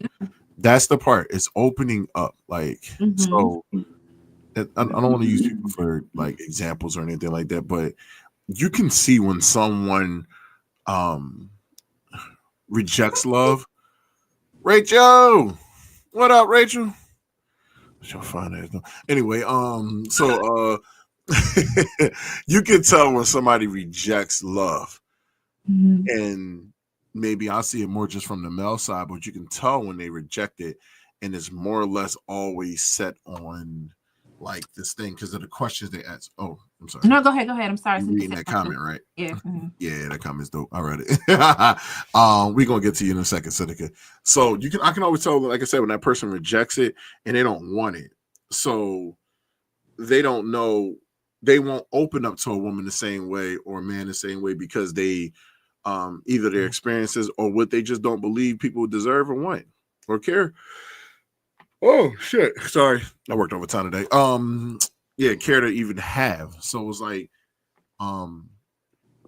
That's the part. It's opening up. Like so I don't want to use people for like examples or anything like that, but you can see when someone rejects love. Rachel, what up, Rachel? She'll find it. Anyway, so you can tell when somebody rejects love, and maybe I'll see it more just from the male side, but you can tell when they reject it, and it's more or less always set on like this thing because of the questions they ask. Oh, I'm sorry. No, go ahead. I'm sorry. You reading that comment, right? Yeah. Yeah, that comment's dope. I read it. We're gonna get to you in a second, Seneca. So I can always tell, like I said, when that person rejects it and they don't want it. So they don't know, they won't open up to a woman the same way or a man the same way because they either their experiences or what they just don't believe people deserve or want or care. Oh shit. Sorry. I worked overtime today. Yeah, care to even have. So it was like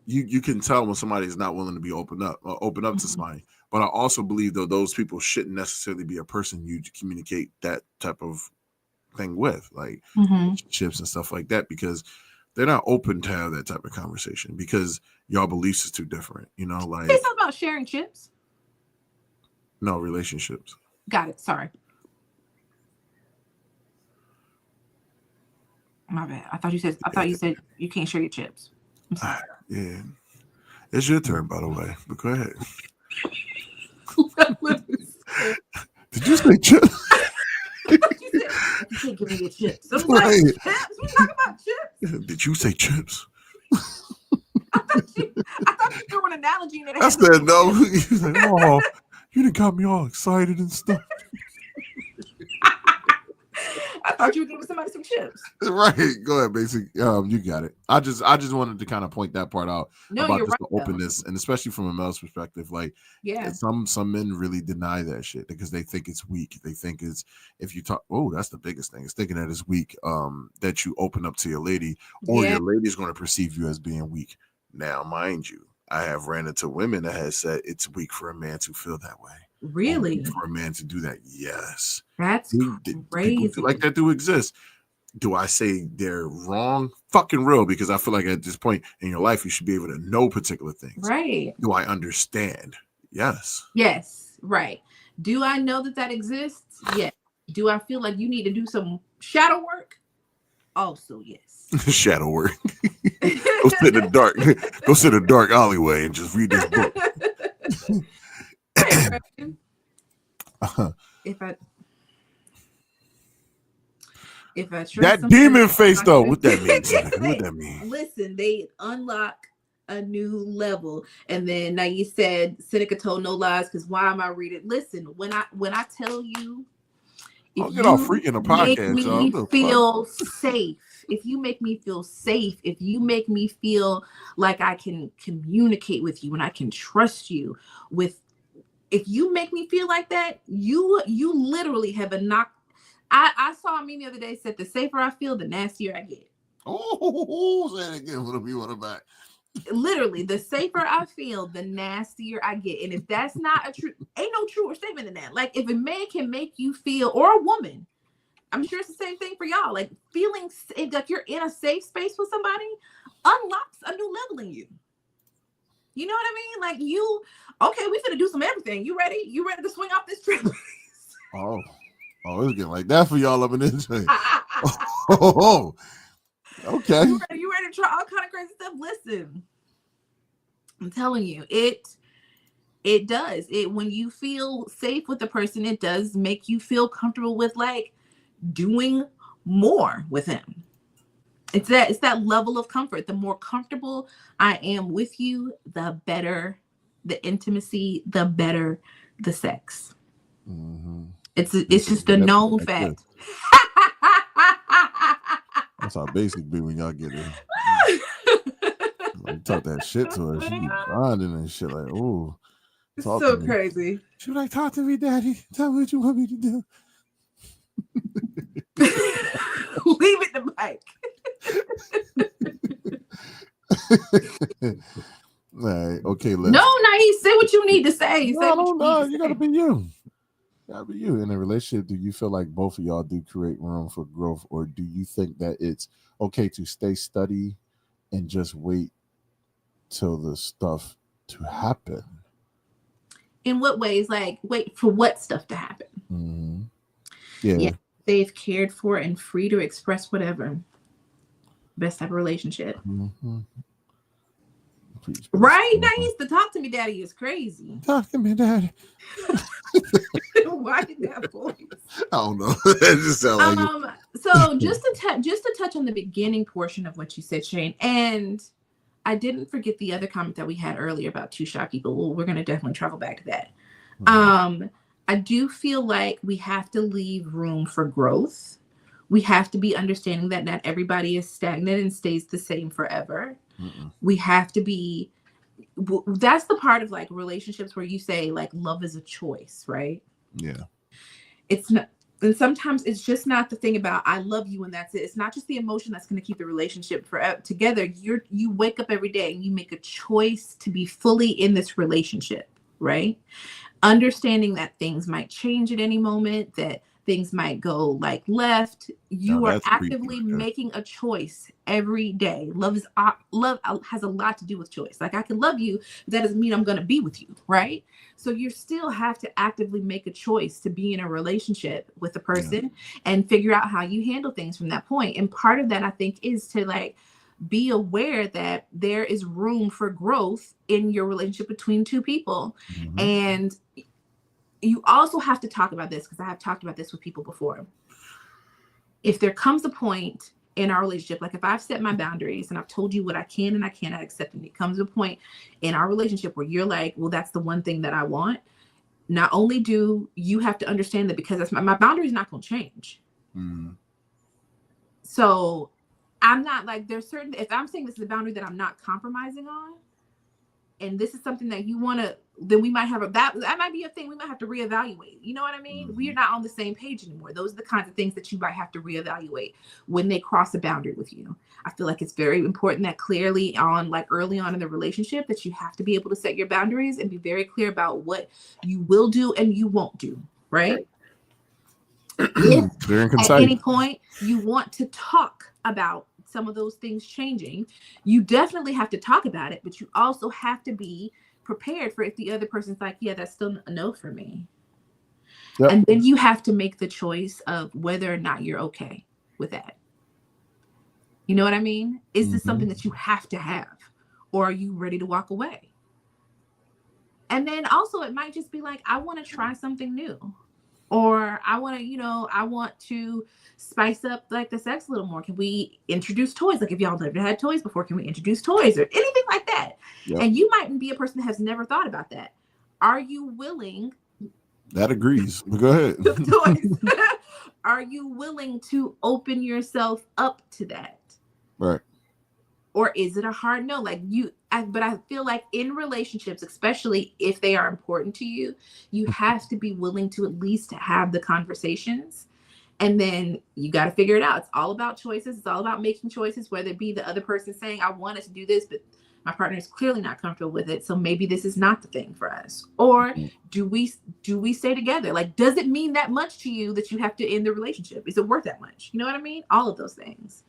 you can tell when somebody is not willing to be open up to somebody. But I also believe though those people shouldn't necessarily be a person you communicate that type of thing with, like relationships and stuff like that, because they're not open to have that type of conversation because y'all beliefs is too different, you know, like say something about sharing chips. No, relationships. Got it. Sorry. My bad. I thought you said you can't share your chips. Yeah. It's your turn, by the way. But go ahead. Did you say chips? You can't give me your chips. I was like, chips? We talking about chips? Did you say chips? I thought you threw an analogy in it. I said no. You said, oh, you done got me all excited and stuff. I thought you were giving somebody some chips. Right. Go ahead, basic. You got it. I just wanted to kind of point that part out about just the openness, and especially from a male's perspective. Like, yeah, some men really deny that shit because they think it's weak. They think it's if you talk. Oh, that's the biggest thing. It's thinking that it's weak. That you open up to your lady, or your lady's going to perceive you as being weak. Now, mind you, I have ran into women that has said it's weak for a man to feel that way. Really? For a man to do that, yes. That's crazy. People like that do exist. Do I say they're wrong? Fucking real, because I feel like at this point in your life, you should be able to know particular things. Right. Do I understand? Yes. Yes. Right. Do I know that exists? Yes. Do I feel like you need to do some shadow work? Also, yes. Shadow work. Go sit in the dark. Go sit in a dark alleyway and just read this book. Right. If I trust that somebody, demon face though, what that means? What that mean? Listen, they unlock a new level. And then now you said Seneca told no lies, because why am I reading? Listen, when I tell you, I'll get off freaking the podcast, y'all. Make me feel safe. If you make me feel safe, if you make me feel like I can communicate with you and I can trust you if you make me feel like that, you literally have a knock. I saw a meme the other day said the safer I feel, the nastier I get. Oh, say it again for the people on the back. Literally, the safer I feel, the nastier I get. And if that's not a true, ain't no truer statement than that. Like if a man can make you feel, or a woman, I'm sure it's the same thing for y'all. Like feeling like you're in a safe space with somebody unlocks a new level in you. You know what I mean? Like okay, we finna do some everything. You ready? You ready to swing off this trip? Oh, it's getting like that for y'all up in this thing. Oh, okay. You ready to try all kind of crazy stuff? Listen, I'm telling you, it does. When you feel safe with the person, it does make you feel comfortable with like doing more with him. It's that level of comfort. The more comfortable I am with you, the better the intimacy, the better the sex. Mm-hmm. It's just a known fact. That's how basic be when y'all get it. Like, talk that shit to her. She be grinding and shit like, oh, so crazy. She was like, talk to me, daddy. Tell me what you want me to do. Leave it to Mike. All right, okay. No, Naeem, say what you need to say. No, you gotta be you. Gotta be you. In a relationship, do you feel like both of y'all do create room for growth, or do you think that it's okay to stay steady and just wait till the stuff to happen? In what ways? Like, wait for what stuff to happen? Mm-hmm. Yeah. Safe, cared for, and free to express whatever. Best type of relationship. Mm-hmm. Right? Now he used to talk to me, daddy is crazy. Talk to me, daddy. Why did that voice? I don't know. It just sounds like so just to touch on the beginning portion of what you said, Shane, and I didn't forget the other comment that we had earlier about two shy people. Well, we're gonna definitely travel back to that. Mm-hmm. I do feel like we have to leave room for growth. We have to be understanding that not everybody is stagnant and stays the same forever. Mm-mm. We have to be, that's the part of like relationships where you say like love is a choice, right? Yeah. It's not, and sometimes it's just not the thing about I love you and that's it. It's not just the emotion that's going to keep the relationship forever together. You wake up every day and you make a choice to be fully in this relationship, right? Understanding that things might change at any moment, that things might go like left. You are actively making a choice every day. Love has a lot to do with choice. Like I can love you, but that doesn't mean I'm going to be with you, right? So you still have to actively make a choice to be in a relationship with a person and figure out how you handle things from that point. And part of that, I think, is to like be aware that there is room for growth in your relationship between two people. Mm-hmm. And you also have to talk about this, because I have talked about this with people before. If there comes a point in our relationship, like if I've set my boundaries and I've told you what I can and I cannot accept, and it comes to a point in our relationship where you're like, well, that's the one thing that I want. Not only do you have to understand that, because that's my boundary is not going to change. Mm-hmm. So I'm not like, there's certain, if I'm saying this is a boundary that I'm not compromising on, and this is something that you want to, then we might have that might be a thing we might have to reevaluate. You know what I mean? Mm-hmm. We are not on the same page anymore. Those are the kinds of things that you might have to reevaluate when they cross a boundary with you. I feel like it's very important that early on in the relationship, that you have to be able to set your boundaries and be very clear about what you will do and you won't do, right? If at any point you want to talk about some of those things changing, you definitely have to talk about it, but you also have to be prepared for if the other person's like, yeah, that's still a no for me. Yep. And then you have to make the choice of whether or not you're okay with that. You know what I mean? Is this something Mhm. that you have to have? Or are you ready to walk away? And then also it might just be like, I want to try something new. Or I want to, I want to spice up like the sex a little more. Can we introduce toys? Like if y'all never had toys before, can we introduce toys or anything like that? Yep. And you might be a person that has never thought about that. Are you willing? That agrees. But go ahead. Toys. Are you willing to open yourself up to that? Right. Or is it a hard no? Like but I feel like in relationships, especially if they are important to you, you have to be willing to at least have the conversations. And then you got to figure it out. It's all about choices. It's all about making choices, whether it be the other person saying, I wanted to do this, but my partner is clearly not comfortable with it. So maybe this is not the thing for us. Or do we stay together? Like, does it mean that much to you that you have to end the relationship? Is it worth that much? You know what I mean? All of those things.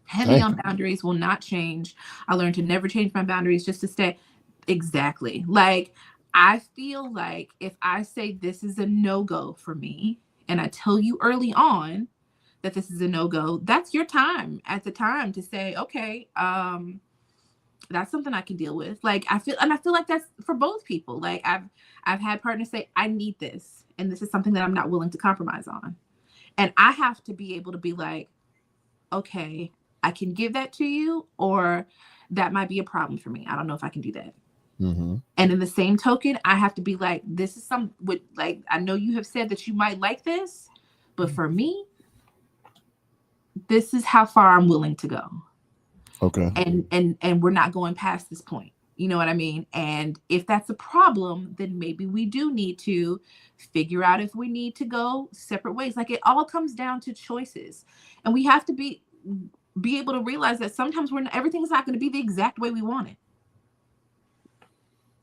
Heavy on boundaries will not change. I learned to never change my boundaries, just to stay. Exactly. Like, I feel like if I say this is a no-go for me, and I tell you early on that this is a no-go, that's your time at the time to say, okay, that's something I can deal with. Like, I feel like that's for both people. Like, I've had partners say, I need this, and this is something that I'm not willing to compromise on. And I have to be able to be like, okay, I can give that to you, or that might be a problem for me. I don't know if I can do that. Mm-hmm. And in the same token, I have to be like, this is like, I know you have said that you might like this, but for me, this is how far I'm willing to go. Okay. And we're not going past this point. You know what I mean? And if that's a problem, then maybe we do need to figure out if we need to go separate ways. Like, it all comes down to choices. And we have to be able to realize that sometimes everything's not going to be the exact way we want it.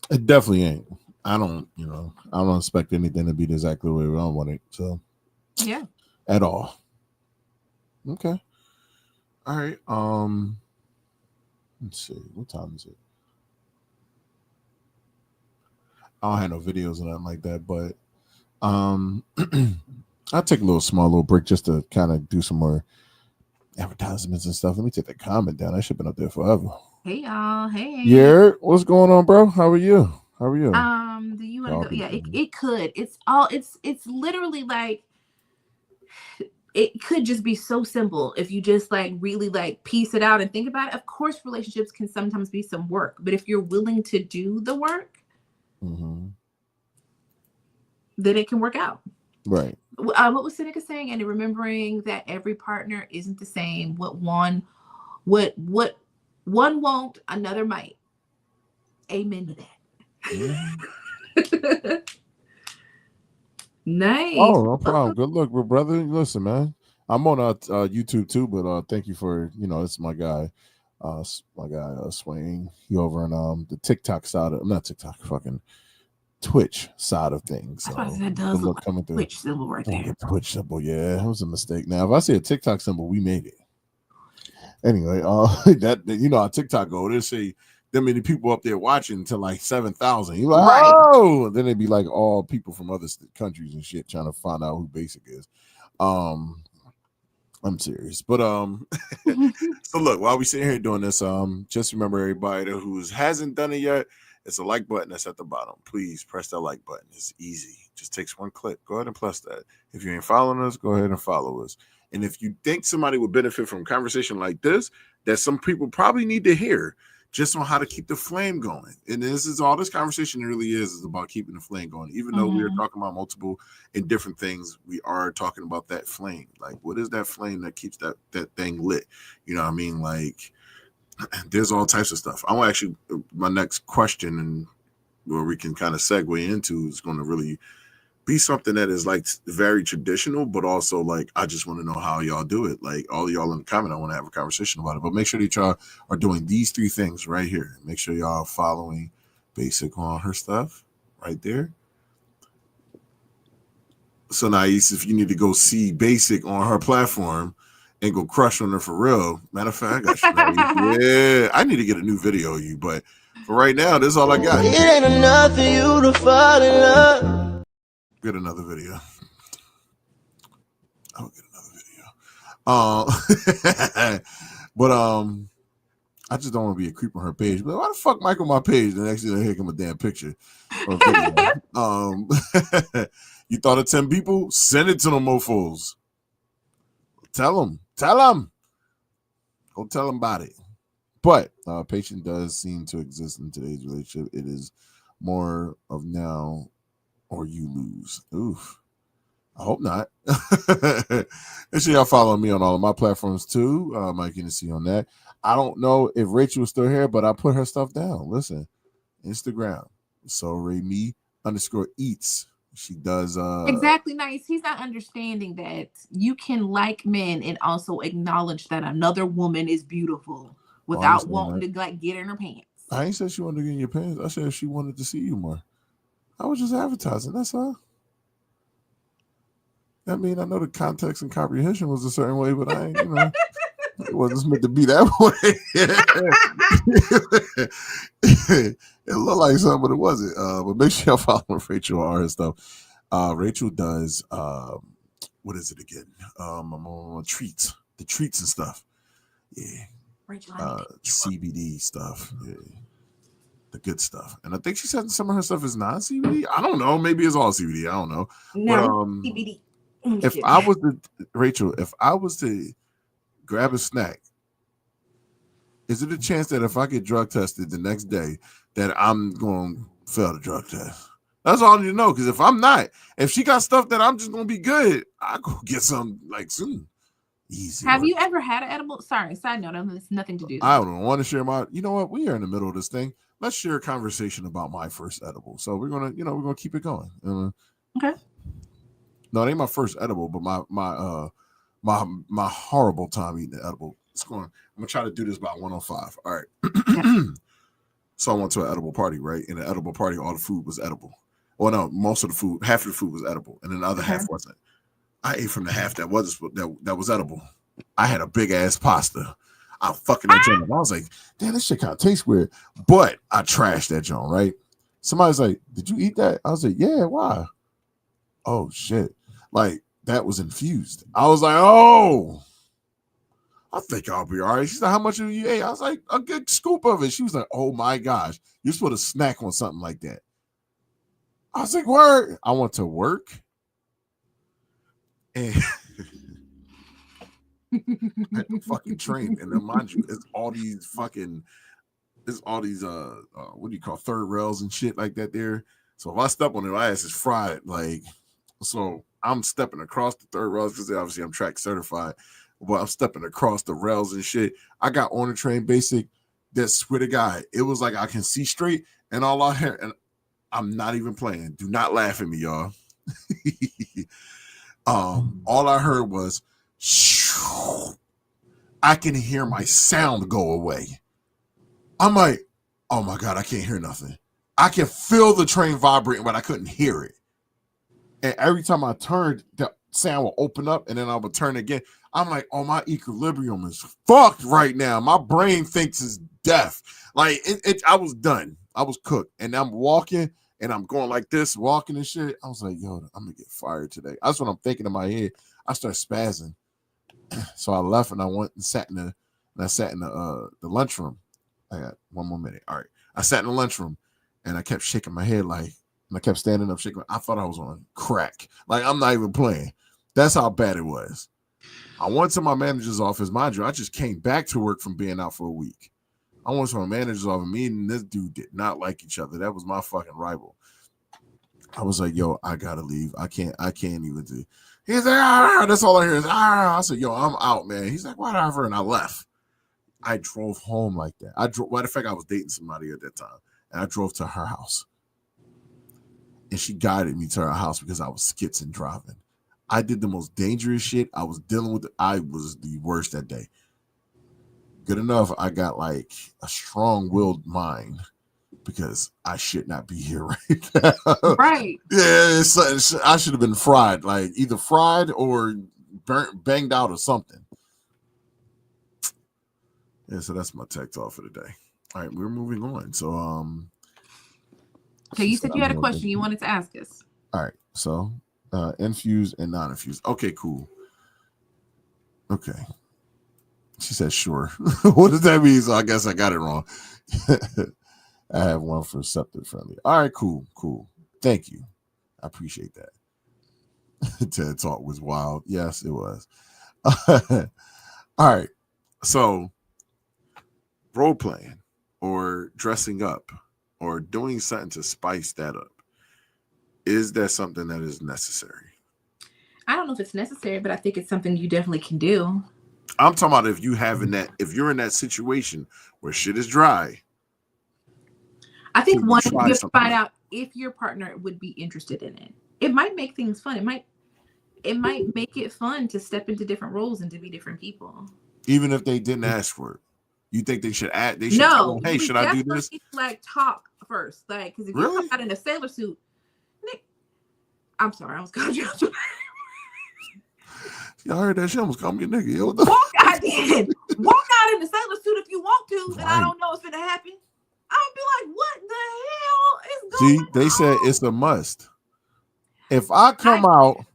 It definitely ain't. I don't expect anything to be exactly the way I want it. So yeah. At all. Okay. All right. Let's see. What time is it? I don't have no videos or nothing like that, but I'll take a small little break just to kind of do some more advertisements and stuff. Let me take that comment down. I should have been up there forever. Hey y'all. Hey. Yeah, what's going on, bro? How are you? Do you want to go? Yeah, it could. It's literally like, it could just be so simple if you just like really like piece it out and think about it. Of course, relationships can sometimes be some work, but if you're willing to do the work, mm-hmm. then it can work out. Right. What was Seneca saying? And remembering that every partner isn't the same. What one won't, another might. Amen to that. Mm-hmm. Nice. Oh, no problem. Good luck, brother. Listen, man, I'm on YouTube too, but thank you for it's my guy, Swain. He over on the TikTok side of not TikTok, fucking Twitch side of things. So that does look coming through. Twitch symbol right there. The Twitch symbol, yeah, it was a mistake. Now, if I see a TikTok symbol, we made it. Anyway, that how TikTok go, they say that many people up there watching to like 7,000. You like, right. Oh, then it'd be like all people from other countries and shit trying to find out who Basic is. I'm serious, but so look, while we sitting here doing this, just remember everybody who hasn't done it yet. It's a like button that's at the bottom. Please press that like button. It's easy. Just takes one click. Go ahead and press that. If you ain't following us, go ahead and follow us. And if you think somebody would benefit from a conversation like this, that some people probably need to hear, just on how to keep the flame going. And this is all this conversation really is about keeping the flame going. Even though we are talking about multiple and different things, we are talking about that flame. Like, what is that flame that keeps that thing lit? You know what I mean? Like, there's all types of stuff. I want actually, my next question and where we can kind of segue into is going to really be something that is like very traditional, but also like, I just want to know how y'all do it. Like, all y'all in the comment, I want to have a conversation about it, but make sure that y'all are doing these 3 things right here. Make sure y'all are following Basic on her stuff right there. So nice. If you need to go see Basic on her platform and go crush on her for real. Matter of fact, yeah, I need to get a new video of you, but for right now, this is all I got. It ain't enough for you to fall in love. Get another video. I'll get another video. But I just don't want to be a creep on her page. But why the fuck Mike on my page? The next thing here come a damn picture or video. You thought of 10 people? Send it to them mofos. Tell them. Go tell them about it. But patience does seem to exist in today's relationship. It is more of now or you lose. Oof. I hope not. Make sure y'all follow me on all of my platforms too. Mike Hennessy on that. I don't know if Rachel is still here, but I put her stuff down. Listen, Instagram. So Rayme_eats. She does exactly. Nice. He's not understanding that you can like men and also acknowledge that another woman is beautiful without wanting to like get in her pants. I ain't said she wanted to get in your pants. I said she wanted to see you more. I was just advertising. That's all. I mean, I know the context and comprehension was a certain way, but I ain't, it wasn't meant to be that way. It looked like something, but it wasn't. But make sure y'all follow Rachel on her stuff. Rachel does what is it again? Treats, the treats and stuff. Yeah. Rachel, CBD stuff. Yeah. The good stuff. And I think she said some of her stuff is non-CBD. I don't know. Maybe it's all CBD. I don't know. No, CBD. If I was to Rachel, if I was to grab a snack, is it a chance that if I get drug tested the next day that I'm going to fail the drug test? That's all I need to know. Because if I'm not, if she got stuff that I'm just going to be good, I'll go get some like soon. Easy. Have you ever had an edible? Sorry, side note. It's nothing to do. I don't want to share my. You know what? We are in the middle of this thing. Let's share a conversation about my first edible. So we're gonna keep it going. Okay. No, it ain't my first edible, but my horrible time eating the edible. I'm gonna try to do this by 1:05. All right. So I went to an edible party, right? In an edible party, all the food was edible. Well, no, most of the food, half of the food was edible, and then the other half wasn't. I ate from the half that was edible. I had a big ass pasta. I fucking enjoyed it. I was like, damn, this shit kind of tastes weird. But I trashed that joint, right? Somebody's like, did you eat that? I was like, yeah, why? Oh shit. Like that was infused. I was like, oh, I think I'll be all right. She's like, how much of you ate? I was like, a good scoop of it. She was like, oh my gosh, you're supposed to snack on something like that. I was like, word. I went to work and at the fucking train, and then mind you, it's all these what do you call third rails and shit like that there. So if I step on it, my ass is fried. Like, so I'm stepping across the third rails because obviously I'm track certified, but I'm stepping across the rails and shit. I got on the train basic. That swear to God, it was like I can see straight, and all I hear, and I'm not even playing. Do not laugh at me, y'all. All I heard was, I can hear my sound go away. I'm like, oh my God, I can't hear nothing. I can feel the train vibrating, but I couldn't hear it. And every time I turned, the sound will open up, and then I would turn again. I'm like, oh, my equilibrium is fucked right now. My brain thinks it's death. Like, I was done. I was cooked. And I'm walking, and I'm going like this, walking and shit. I was like, yo, I'm going to get fired today. That's what I'm thinking in my head. I started spazzing. So I left, and I went and sat in the lunchroom. I got one more minute. All right. I sat in the lunchroom, and I kept shaking my head and I kept standing up, shaking. I thought I was on crack. Like, I'm not even playing. That's how bad it was. I went to my manager's office. Mind you, I just came back to work from being out for a week. I went to my manager's office. Me and this dude did not like each other. That was my fucking rival. I was like, yo, I gotta leave. I can't even do. He's like, that's all I hear is, I said, yo, I'm out, man. He's like, whatever. And I left. I drove home like that. Matter of fact, I was dating somebody at that time. And I drove to her house. And she guided me to her house because I was skitzing driving. I did the most dangerous shit. I was dealing with it. I was the worst that day. Good enough, I got like a strong-willed mind because I should not be here right now. Right. Yeah, I should have been fried, like either fried or banged out or something. Yeah, so that's my tech talk for the day. All right, we're moving on. So, okay, you said you had a question you wanted to ask us. All right, so infused and non-infused. Okay, cool. Okay. She said, sure. What does that mean? So I guess I got it wrong. I have one for septic friendly. All right, cool. Thank you. I appreciate that. TED Talk was wild. Yes, it was. All right. So role playing or dressing up or doing something to spice that up. Is that something that is necessary? I don't know if it's necessary, but I think it's something you definitely can do. I'm talking about if you're in that situation where shit is dry. I think one, you have to find out if your partner would be interested in it. It might make things fun. It might make it fun to step into different roles and to be different people. Even if they didn't ask for it. You think they should add? They should no, tell them, hey, should I do this? Like talk first, like because if you come out in a sailor suit, Nick, I'm sorry, I was calling you. I heard that shit almost called me a nigga. Yo, walk out in the sailor suit if you want to, and I don't know what's gonna happen. I'll be like, what the hell is going on? See, they said it's a must. If I come out.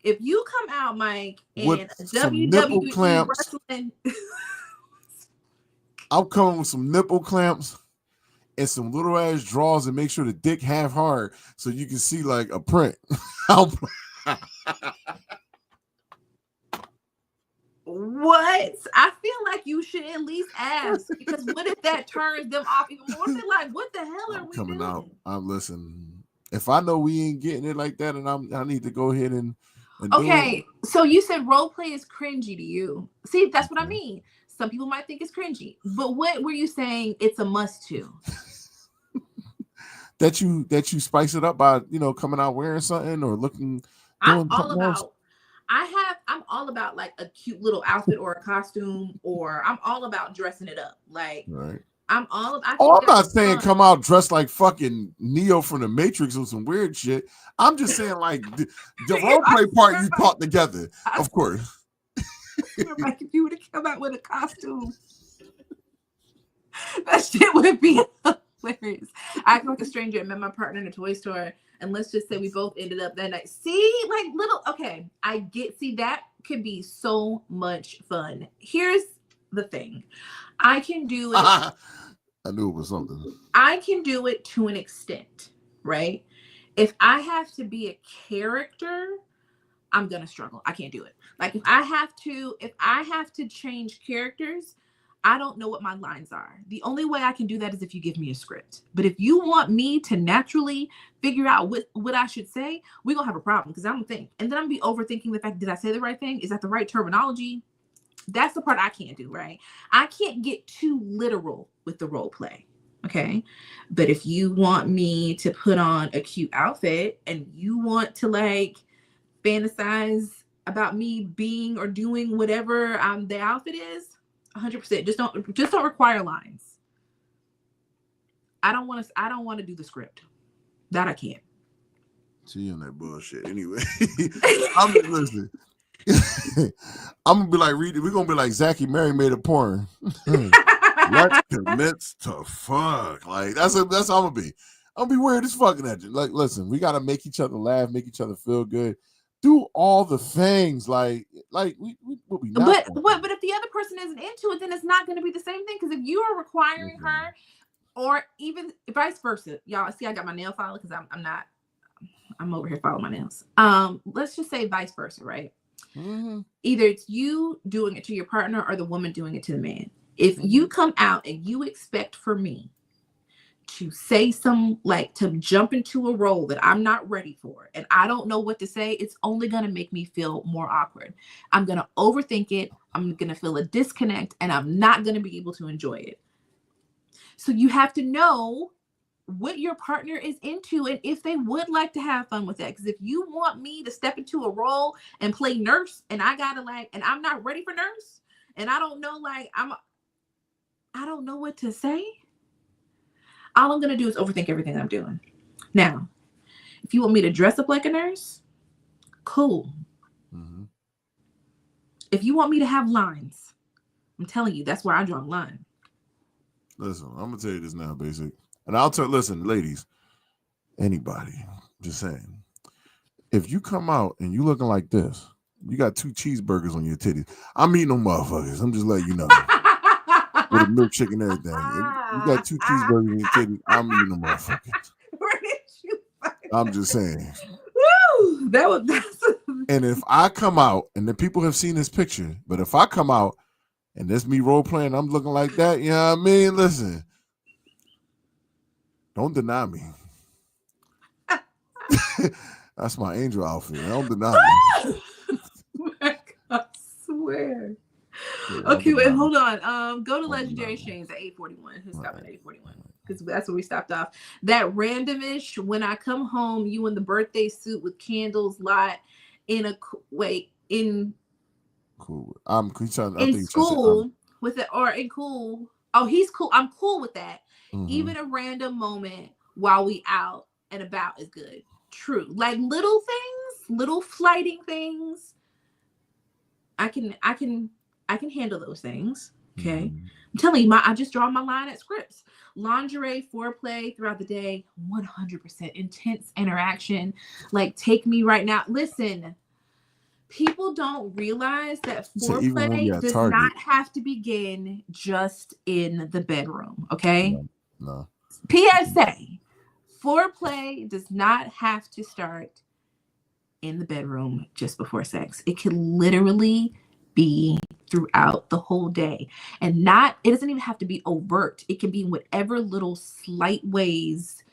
If you come out, Mike, with and some nipple WWE clamps, wrestling. I'll come with some nipple clamps and some little ass drawers and make sure the dick half hard so you can see like a print. What? I feel like you should at least ask, because what if that turns them off even more? They're like, what the hell are we coming doing? out? I'm listening. If I know we ain't getting it like that, and I need to go ahead and okay. So you said role play is cringy to you. See, that's what I mean. Some people might think it's cringy, but what were you saying? It's a must to. that you spice it up by coming out wearing something or looking. I'm all about like a cute little outfit or a costume, or I'm all about dressing it up. Like right. I'm not saying come out dressed like fucking Neo from the Matrix or some weird shit. I'm just saying like the role play part you taught together, of course. Like if you would have come out with a costume, that shit would be hilarious. I act like a stranger and met my partner in a toy store, and let's just say we both ended up that night. See, like that could be so much fun. Here's the thing. I can do it. I knew it was something. I can do it to an extent, right? If I have to be a character, I'm gonna struggle. I can't do it. Like if I have to change characters, I don't know what my lines are. The only way I can do that is if you give me a script. But if you want me to naturally figure out what I should say, we're gonna have a problem, because I'm gonna think. And then I'm gonna be overthinking the fact, did I say the right thing? Is that the right terminology? That's the part I can't do, right? I can't get too literal with the role play. Okay. But if you want me to put on a cute outfit and you want to like fantasize about me being or doing whatever the outfit is, 100%. Just don't require lines. I don't want to do the script. That I can't. See on that bullshit. Anyway, listen. I'm gonna be like we're gonna be like Zachy Mary made a porn. Let's commence to fuck. Like that's how I'm gonna be. I'm gonna be weird as fucking at you. Like, listen, we gotta make each other laugh, make each other feel good. Do all the things like we will be not. But if the other person isn't into it, then it's not going to be the same thing. Because if you are requiring her, or even vice versa, y'all see, I got my nail file because I'm over here filing my nails. Let's just say vice versa, right? Mm-hmm. Either it's you doing it to your partner or the woman doing it to the man. If you come out and you expect for me to say to jump into a role that I'm not ready for, and I don't know what to say, it's only going to make me feel more awkward. I'm going to overthink it. I'm going to feel a disconnect, and I'm not going to be able to enjoy it. So you have to know what your partner is into and if they would like to have fun with that. Because if you want me to step into a role and play nurse, and I gotta and I'm not ready for nurse, and I don't know, I don't know what to say, all I'm going to do is overthink everything I'm doing. Now, if you want me to dress up like a nurse, cool. Mm-hmm. If you want me to have lines, I'm telling you, that's where I draw the line. Listen, I'm going to tell you this now, Basic. And listen, ladies, anybody, just saying, if you come out and you looking like this, You got 2 cheeseburgers on your titties. I'm eating them motherfuckers. I'm just letting you know. With a milkshake and everything. You got 2 cheeseburgers on your titties. I'm eating them motherfuckers. Where did you find I'm just saying. Woo! That's And if I come out, and the people have seen this picture, but if I come out and this me role playing, I'm looking like that, you know what I mean? Listen, don't deny me. That's my angel outfit. Don't deny me. I swear. Yeah, Okay, wait, deny hold on. Go to Don't Legendary deny me. Shane's at 841. Who stopped at Right. 841? Because that's where we stopped off. That randomish, when I come home, you in the birthday suit with candles, lot in a wait in Cool. I think in you trying to say, school with it or in cool. Oh, he's cool. I'm cool with that. mhm. Even a random moment while we out and about is good. True. Like little things, little flighting things. I can handle those things. Okay. Mhm. I'm telling you, I just draw my line at Scripps. Lingerie, foreplay throughout the day, 100% intense interaction. Like, take me right now. Listen, people don't realize that So even when we foreplay at does Target, not have to begin just in the bedroom. Okay. no. PSA, foreplay does not have to start in the bedroom just before sex. It can literally be throughout the whole day, and it doesn't even have to be overt. It can be in whatever little slight ways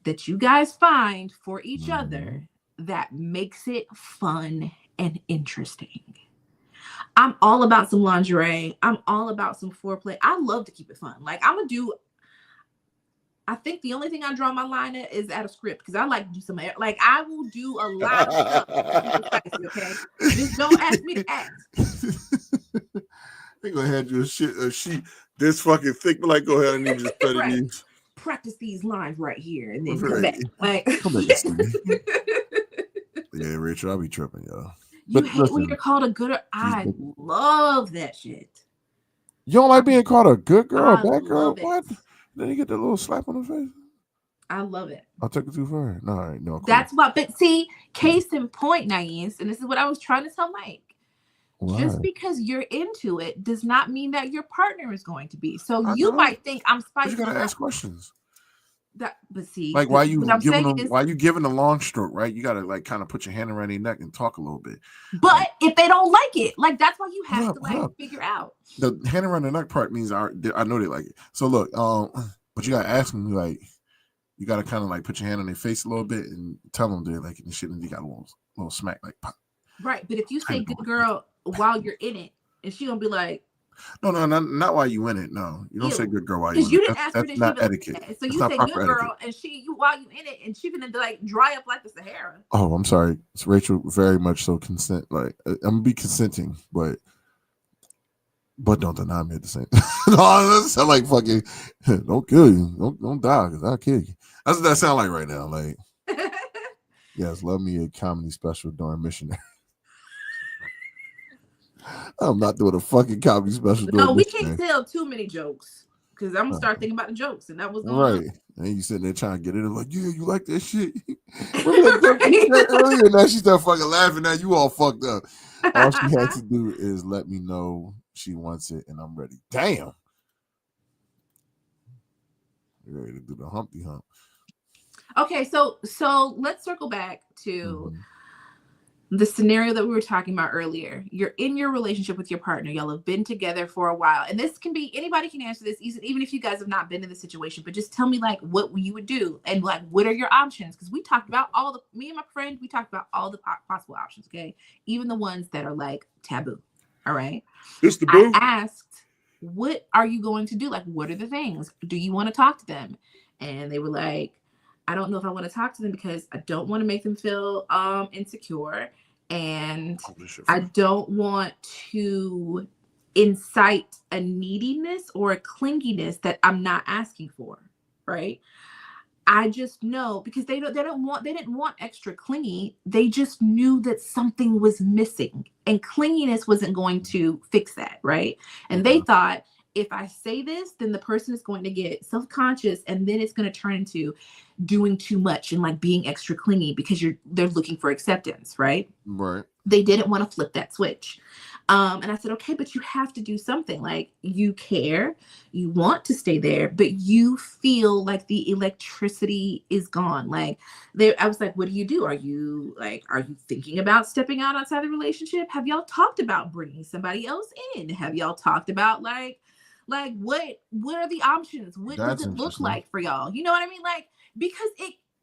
that you guys find for each other that makes it fun and interesting. I'm all about some lingerie. I'm all about some foreplay. I love to keep it fun. Like, I think the only thing I draw my line at is at a script, because I like to do some, like, I will do a lot of stuff to keep it spicy, okay? Just don't ask me to act. They gonna hand you a sheet this fucking thick, but like, go ahead and you just study Right. these. Practice these lines right here and then Right. come back. Like, Come back and see me. Yeah, Rachel, I'll be tripping, y'all. you But hate when listen, you're called a good. I love that shit. you don't like being called a good girl, I a bad girl? love it. What? Then you get that little slap on the face. I love it. I'll take it too far. No, all right, no. Cool. That's what. But see, case in point, Naeem, and this is what I was trying to tell Mike. Why? Just because you're into it does not mean that your partner is going to be. So I you know. might think I'm But spicy. you gotta ask questions. But see, Like, why you what I'm giving saying them? is, Why you giving the long stroke? Right? You gotta like kind of put your hand around their neck and talk a little bit. but if they don't like it, like that's why you have Hold to up, hold like up. figure out. The hand around the neck part means I know they like it. So look, but you gotta ask them, like, you gotta kind of like put your hand on their face a little bit and tell them they like it and shit, and you got a little smack like pop. Right, but if you say I good know. girl while you're in it, and she gonna be like, No, not while you in it. No, you don't Ew. say good girl while you because in you it. didn't ask her, That's did she not even like etiquette. that? So That's you not say proper good girl, etiquette. and you while you in it, and she gonna like dry up like the Sahara. Oh, I'm sorry. It's Rachel very much so consent. Like, I'm gonna be consenting, but don't deny me at the same time. No, that sound like fucking don't kill you. Don't die, because I'll kill you. That's what that sound like right now. Like, yes, love me a comedy special during missionary. I'm not doing a fucking comedy special during No, we missionary. can't tell too many jokes because I'm gonna start thinking about the jokes, and that was going Right. on. And you sitting there trying to get it like, yeah, you like that shit. Remember that joke you said earlier? Now she started fucking laughing. Now you all fucked up. All she had to do is let me know she wants it, and I'm ready. Damn. You're ready to do the Humpty Hump. Okay, so let's circle back to Mhm. the scenario that we were talking about earlier. You're in your relationship with your partner. Y'all have been together for a while. And this can be, anybody can answer this, even if you guys have not been in the situation, but just tell me like what you would do and like what are your options? Because we talked about me and my friend, we talked about all the possible options, okay? Even the ones that are like taboo. All right. It's the I asked, what are you going to do? Like, what are the things? Do you want to talk to them? And they were like, I don't know if I want to talk to them because I don't want to make them feel insecure. And I don't want to incite a neediness or a clinginess that I'm not asking for. Right. I just know because they didn't want extra clingy. They just knew that something was missing and clinginess wasn't going to fix that. Right. And they thought if I say this, then the person is going to get self-conscious, and then it's going to turn into doing too much and like being extra clingy because they're looking for acceptance, right? Right. They didn't want to flip that switch. And I said, okay, but you have to do something. Like, you care, you want to stay there, but you feel like the electricity is gone. Like, I was like, what do you do? Are you thinking about stepping out outside the relationship? Have y'all talked about bringing somebody else in? Have y'all talked about like what are the options? What does it look like for y'all? You know what I mean? Like, because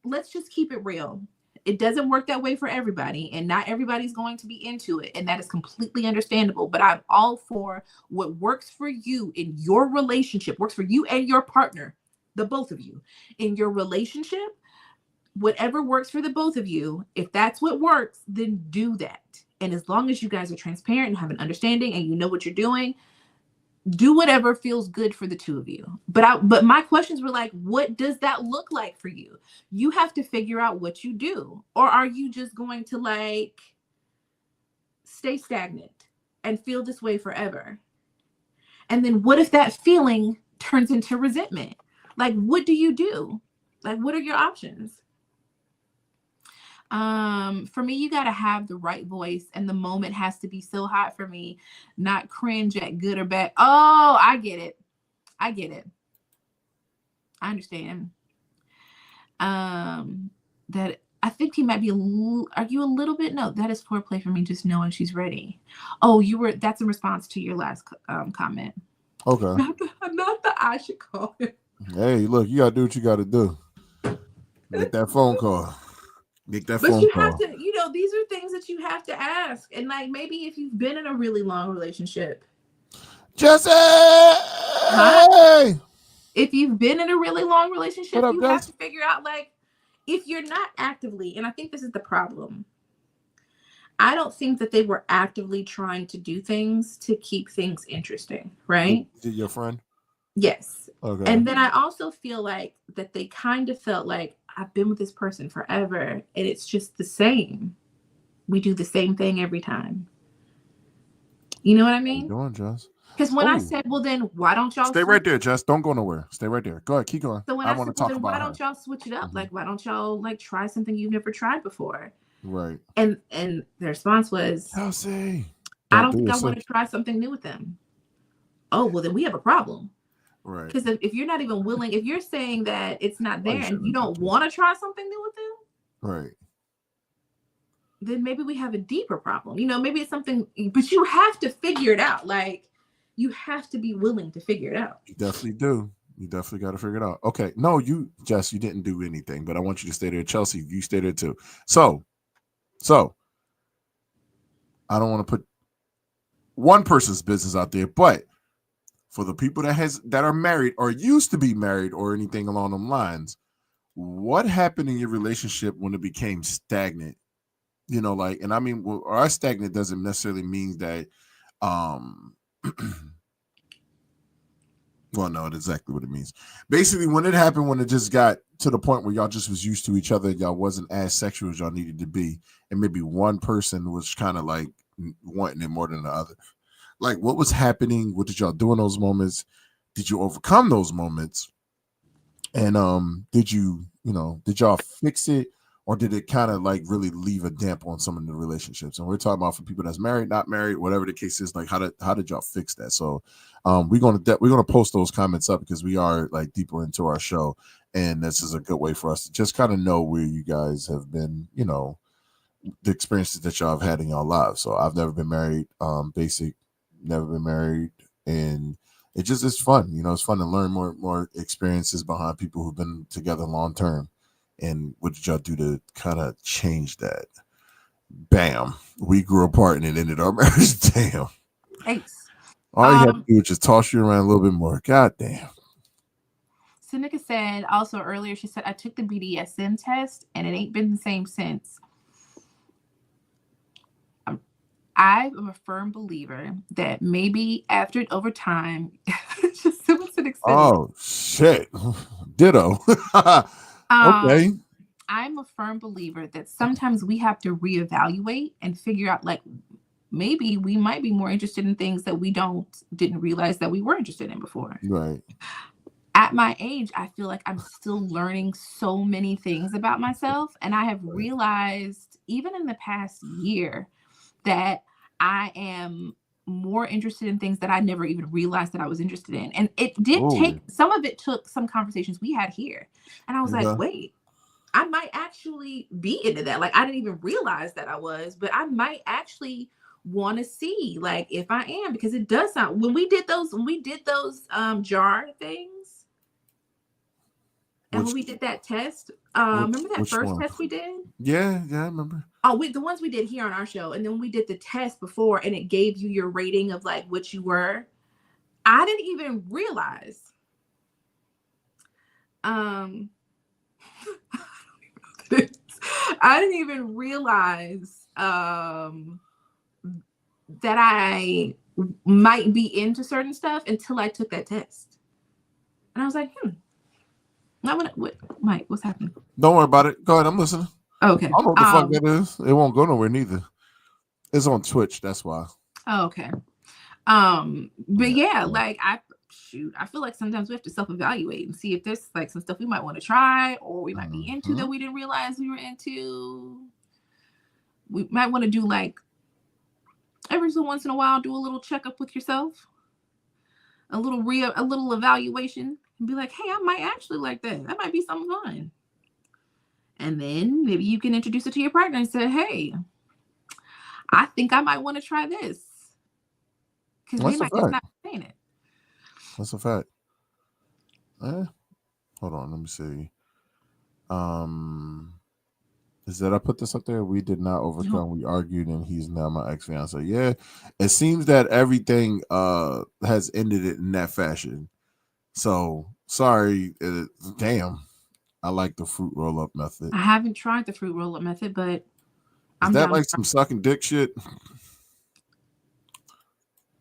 let's just keep it real. It doesn't work that way for everybody, and not everybody's going to be into it, and that is completely understandable. But I'm all for what works for you in your relationship, works for you and your partner, the both of you in your relationship. Whatever works for the both of you, if that's what works, then do that. And as long as you guys are transparent and have an understanding and you know what you're doing, do whatever feels good for the two of you. But my questions were like, what does that look like for you? You have to figure out what you do. Or are you just going to like stay stagnant and feel this way forever? And then what if that feeling turns into resentment? Like, what do you do? Like, what are your options? For me, you got to have the right voice, and the moment has to be so hot for me, not cringe at good or bad. Oh, I get it. I understand. That I think he might be are you a little bit? No, that is foreplay for me, just knowing she's ready. Oh, that's in response to your last comment. Okay. Not the I should call him. Hey, look, you gotta do what you gotta do. Make that phone call. But you have to, these are things that you have to ask. And like, maybe if you've been in a really long relationship. Jesse! Huh? If you've been in a really long relationship, you have to figure out, like, if you're not actively, and I think this is the problem. I don't think that they were actively trying to do things to keep things interesting, right? Is it your friend? Yes. Okay. And then I also feel like that they kind of felt like, I've been with this person forever, and it's just the same. We do the same thing every time. You know what I mean? How you doing, Jess? Because when I said, well, then why don't y'all stay right there, Jess? Don't go nowhere. Stay right there. Go ahead, keep going. So when I want to talk about why don't y'all switch it up? Mm-hmm. Like, why don't y'all like try something you've never tried before? Right. And the response was, Chelsea, I don't think I want to try something new with them. Oh, well, then we have a problem. Right. Because if you're not even willing, if you're saying that it's not there and you don't want to try something new with them, right, then maybe we have a deeper problem. Maybe it's something, but you have to figure it out. Like, you have to be willing to figure it out. You definitely do. You definitely got to figure it out. Okay. No, Jess, you didn't do anything, but I want you to stay there. Chelsea, you stay there too. So I don't want to put one person's business out there, but for the people that are married or used to be married or anything along those lines, what happened in your relationship when it became stagnant? And I mean, our stagnant doesn't necessarily mean that, well, no, it's exactly what it means. Basically, when it happened, when it just got to the point where y'all just was used to each other, y'all wasn't as sexual as y'all needed to be, and maybe one person was kind of like wanting it more than the other. Like, what was happening? What did y'all do in those moments? Did you overcome those moments? And did y'all fix it, or did it kind of like really leave a damp on some of the relationships? And we're talking about for people that's married, not married, whatever the case is. Like, how did y'all fix that? So, we're gonna post those comments up because we are like deeper into our show, and this is a good way for us to just kind of know where you guys have been. The experiences that y'all have had in y'all lives. So I've never been married. Basic. Never been married, and it's fun. It's fun to learn more experiences behind people who've been together long term. And what did y'all do to kind of change that? Bam, we grew apart and it ended our marriage. Damn. Thanks. All you have to do is just toss you around a little bit more. God damn. Seneca said also earlier, she said, I took the BDSM test and it ain't been the same since. I am a firm believer that maybe over time, just oh shit, ditto. Okay. I'm a firm believer that sometimes we have to reevaluate and figure out like maybe we might be more interested in things that we didn't realize that we were interested in before. Right. At my age, I feel like I'm still learning so many things about myself. And I have realized, even in the past year, that I am more interested in things that I never even realized that I was interested in. And it did some of it took some conversations we had here. And I was like, wait, I might actually be into that. Like, I didn't even realize that I was, but I might actually want to see, like, if I am, because it does sound, when we did those jar things, and when we did that test, remember that first test we did? Yeah, I remember. Oh, the ones we did here on our show, and then we did the test before, and it gave you your rating of like what you were. I didn't even realize. I didn't even realize that I might be into certain stuff until I took that test, and I was like, Mike, what's happening? Don't worry about it. Go ahead. I'm listening. Okay. I don't know what the fuck that is. It won't go nowhere neither. It's on Twitch. That's why. Oh, okay. But yeah, like I feel like sometimes we have to self-evaluate and see if there's like some stuff we might want to try or we might be into that we didn't realize we were into. We might want to do like every so once in a while, do a little checkup with yourself, a little evaluation. And be like, hey, I might actually like that. That might be something fun. And then maybe you can introduce it to your partner and say, hey, I think I might want to try this. Because they might just not saying it. That's a fact. Hold on, let me see. Is that I put this up there? We did not overcome. No. We argued, and he's now my ex-fiance. Yeah, it seems that everything has ended it in that fashion. So sorry, damn. I like the fruit roll-up method. I haven't tried the fruit roll-up method, but is that like some sucking dick shit?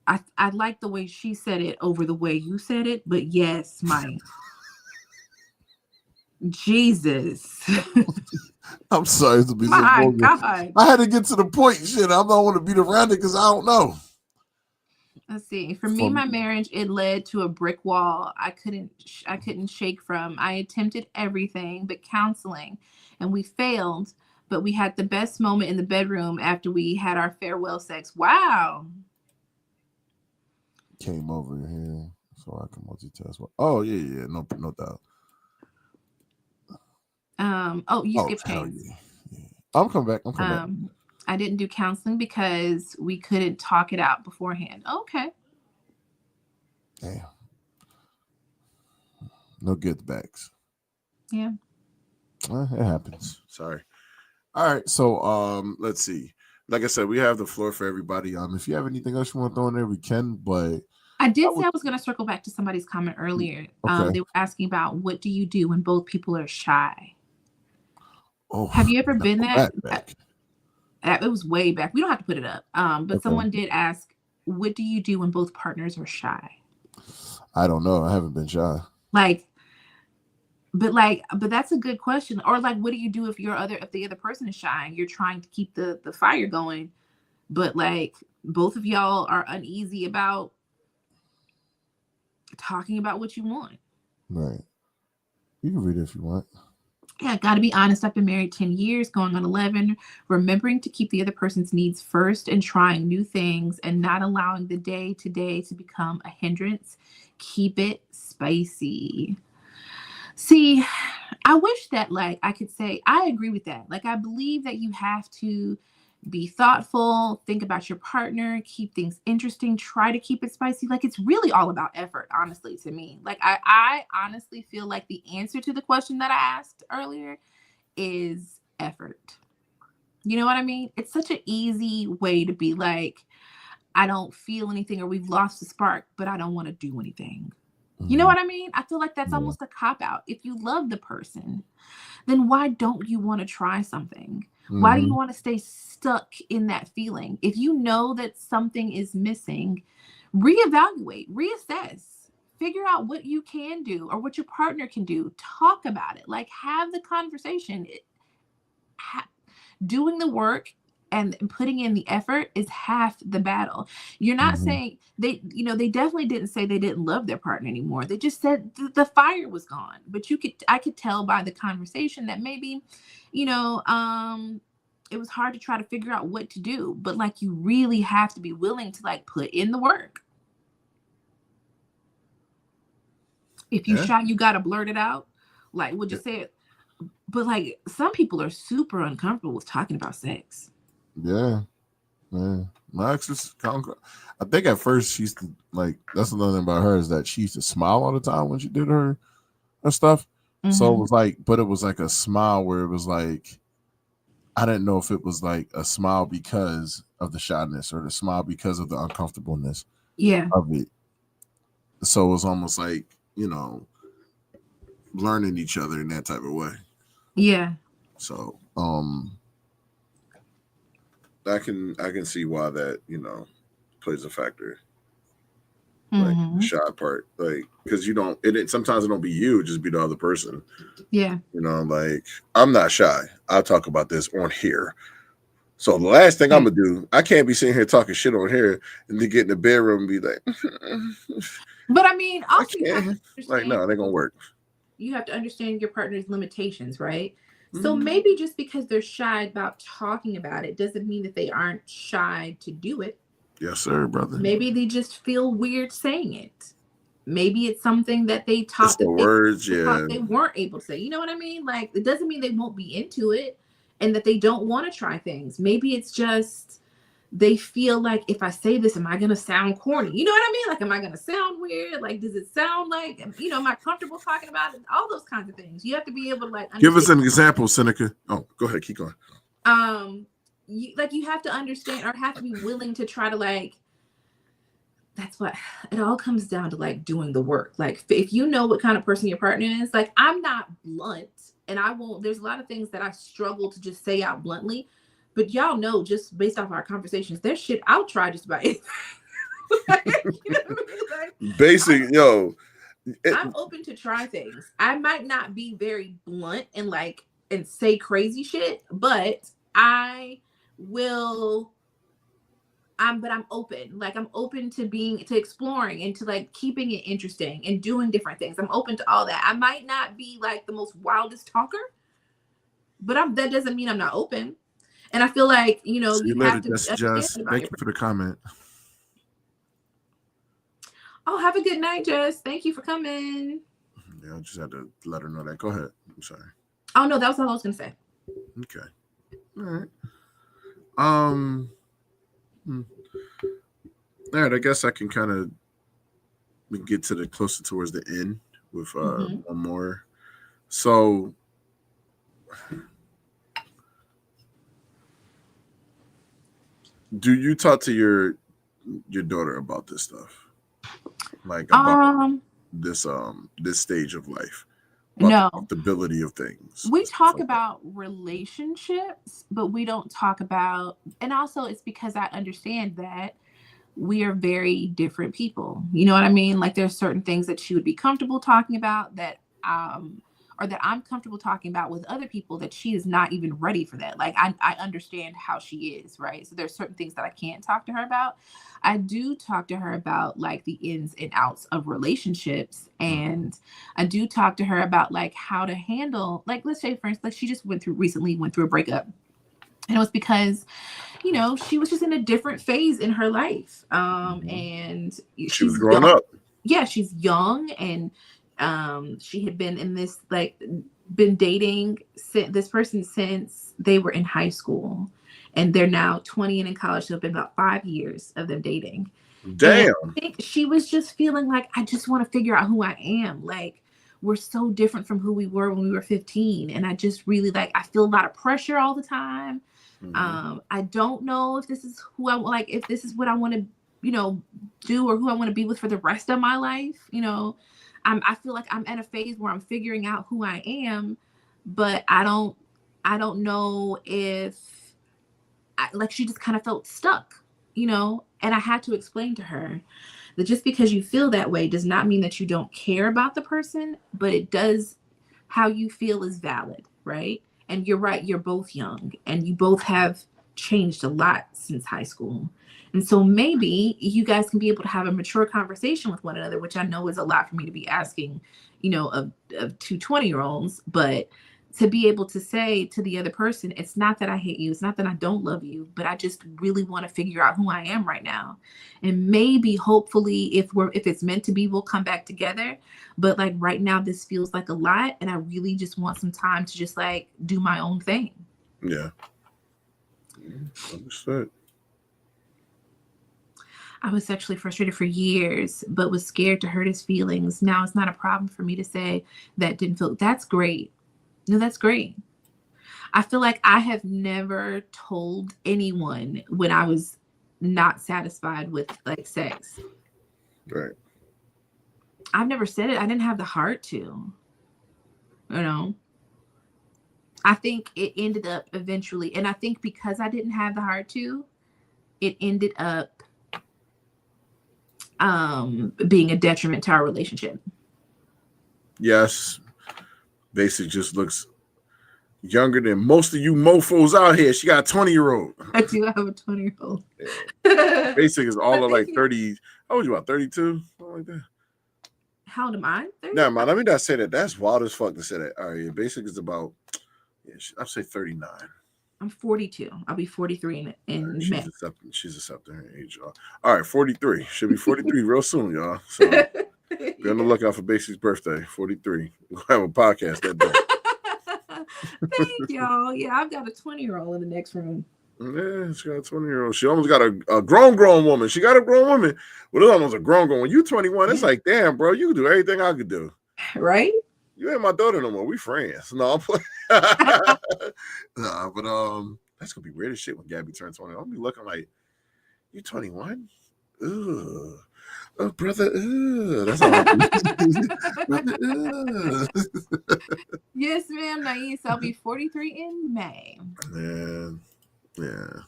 I like the way she said it over the way you said it, but yes, Mike. Jesus. I'm sorry to be so vulgar. God. I had to get to the point. Shit, I don't want to beat around it because I don't know. Let's see. For me, my marriage, it led to a brick wall I couldn't shake from. I attempted everything but counseling, and we failed. But we had the best moment in the bedroom after we had our farewell sex. Wow. Came over here so I can multitask. Oh yeah, no doubt. You skipped James. Yeah. I'm coming back. Back. I didn't do counseling because we couldn't talk it out beforehand. Okay. Damn. No good backs. Yeah. It happens. Sorry. All right. So let's see. Like I said, we have the floor for everybody. If you have anything else you want to throw in there, we can. But I did say I was going to circle back to somebody's comment earlier. Okay. They were asking about what do you do when both people are shy? Oh, have you ever been that? It was way back. We don't have to put it up. But someone did ask, what do you do when both partners are shy? I don't know. I haven't been shy. But that's a good question. Or like, what do you do if the other person is shy and you're trying to keep the fire going, but like both of y'all are uneasy about talking about what you want? Right. You can read it if you want. Yeah, got to be honest. I've been married 10 years, going on 11, remembering to keep the other person's needs first and trying new things and not allowing the day-to-day to become a hindrance. Keep it spicy. See, I wish that like I could say, I agree with that. Like, I believe that you have to be thoughtful, think about your partner, keep things interesting, try to keep it spicy. Like, it's really all about effort, honestly, to me. Like, I honestly feel like the answer to the question that I asked earlier is effort. You know what I mean? It's such an easy way to be like, I don't feel anything, or we've lost the spark, but I don't want to do anything. You know what I mean? I feel like that's almost a cop-out. If you love the person, then why don't you want to try something? Why do you want to stay stuck in that feeling? If you know that something is missing, reevaluate, reassess, figure out what you can do or what your partner can do. Talk about it. Like, have the conversation. Doing the work and putting in the effort is half the battle. You're not saying they definitely didn't say they didn't love their partner anymore. They just said the fire was gone. But I could tell by the conversation that maybe, it was hard to try to figure out what to do. But like, you really have to be willing to like put in the work. If you're shy, you gotta blurt it out. Like, we'll just say it. But like, some people are super uncomfortable with talking about sex. Yeah. My ex is I think at first she used to, like, that's another thing about her, is that she used to smile all the time when she did her stuff. So it was like, but it was like a smile where it was like, I didn't know if it was like a smile because of the shyness or the smile because of the uncomfortableness of it. So it was almost like, learning each other in that type of way. Yeah. So I can see why that, plays a factor. Like the shy part. Like, because sometimes it don't be you, it just be the other person. Yeah. Like, I'm not shy. I'll talk about this on here. So the last thing I'm gonna do, I can't be sitting here talking shit on here and then get in the bedroom and be like, but I mean, also like, no, they're gonna work. You have to understand your partner's limitations, right? So maybe just because they're shy about talking about it doesn't mean that they aren't shy to do it. Yes, sir, brother. Maybe they just feel weird saying it. Maybe it's something that they taught they weren't able to say. You know what I mean? Like, it doesn't mean they won't be into it and that they don't want to try things. Maybe it's just they feel like, if I say this, am I going to sound corny? You know what I mean? Like, am I going to sound weird? Like, does it sound like, am I comfortable talking about it? All those kinds of things. You have to be able to like give us an example, Seneca. Oh, go ahead. Keep going. You have to understand or have to be willing to try to like, that's what it all comes down to, like doing the work. Like, if you know what kind of person your partner is, like, I'm not blunt and there's a lot of things that I struggle to just say out bluntly, but y'all know, just based off our conversations, there's shit I'll try just about anything. I'm open to try things. I might not be very blunt and say crazy shit, but I will. But I'm open. Like, I'm open to exploring and to like keeping it interesting and doing different things. I'm open to all that. I might not be like the most wildest talker, but that doesn't mean I'm not open. And I feel like, you have to. Just thank you for the comment. Oh, have a good night, Jess. Thank you for coming. Yeah, I just had to let her know that. Go ahead. I'm sorry. Oh no, that was all I was gonna say. Okay. All right. All right, I guess I can kind of get to the closer towards the end with one more. So do you talk to your daughter about this stuff? Like, about this stage of life? No. The comfortability of things. We talk about relationships, but we don't talk about, and also it's because I understand that we are very different people. You know what I mean? Like, there's certain things that she would be comfortable talking about that or that I'm comfortable talking about with other people that she is not even ready for that. Like, I understand how she is, right? So there's certain things that I can't talk to her about. I do talk to her about like the ins and outs of relationships. And I do talk to her about like how to handle, like, let's say for instance, like, she just recently went through a breakup. And it was because, she was just in a different phase in her life. And she was growing up. Yeah, she's young, and she had been in this, like, been dating this person since they were in high school, and they're now 20 and in college. So it's been about 5 years of them dating. Damn. And I think she was just feeling like, I just want to figure out who I am. Like, we're so different from who we were when we were 15. And I just really I feel a lot of pressure all the time. I don't know if this is who I like, if this is what I want to, do, or who I want to be with for the rest of my life. I feel like I'm at a phase where I'm figuring out who I am, but I don't know if she just kind of felt stuck, and I had to explain to her that just because you feel that way does not mean that you don't care about the person, but it does, how you feel is valid, right? And you're right, you're both young and you both have changed a lot since high school. And so maybe you guys can be able to have a mature conversation with one another, which I know is a lot for me to be asking, of two 20-year-olds, but to be able to say to the other person, it's not that I hate you, it's not that I don't love you, but I just really want to figure out who I am right now. And maybe, hopefully, if it's meant to be, we'll come back together. But like right now, this feels like a lot, and I really just want some time to just like do my own thing. Yeah. Understood. I was sexually frustrated for years, but was scared to hurt his feelings. Now it's not a problem for me to say that didn't feel. That's great. No, that's great. I feel like I have never told anyone when I was not satisfied with like sex. Right. I've never said it. I didn't have the heart to. I think it ended up eventually, and I think because I didn't have the heart to, it ended up being a detriment to our relationship. Yes. Basic just looks younger than most of you mofos out here. She got a 20-year-old. I do have a 20-year-old. Yeah. Basic is all of like 30. How old you about? 32? Something like that. How old am I? 30? Never mind. Let me not say that. That's wild as fuck to say that. All right. Yeah, Basic is about, I'll say 39. I'm 42. I'll be 43 in right, May. She's accepting her age, y'all. All right, 43. She'll be 43 real soon, y'all. So be on the lookout for Basic's birthday, 43. We'll have a podcast that day. Thank y'all. Yeah, I've got a 20-year-old in the next room. Yeah, she got a 20-year-old. She almost got a grown woman. She got a grown woman, but it's almost a grown. When you 21, it's like, damn, bro, you can do everything I could do. Right? You ain't my daughter no more. We friends. No, I'm playing. Nah, but that's gonna be weird as shit when Gabby turns 20. I'll be looking like, you 21? Ugh. Oh, brother. Ugh. That's all. Yes, ma'am. Nice. I'll be 43 in May. Man, yeah.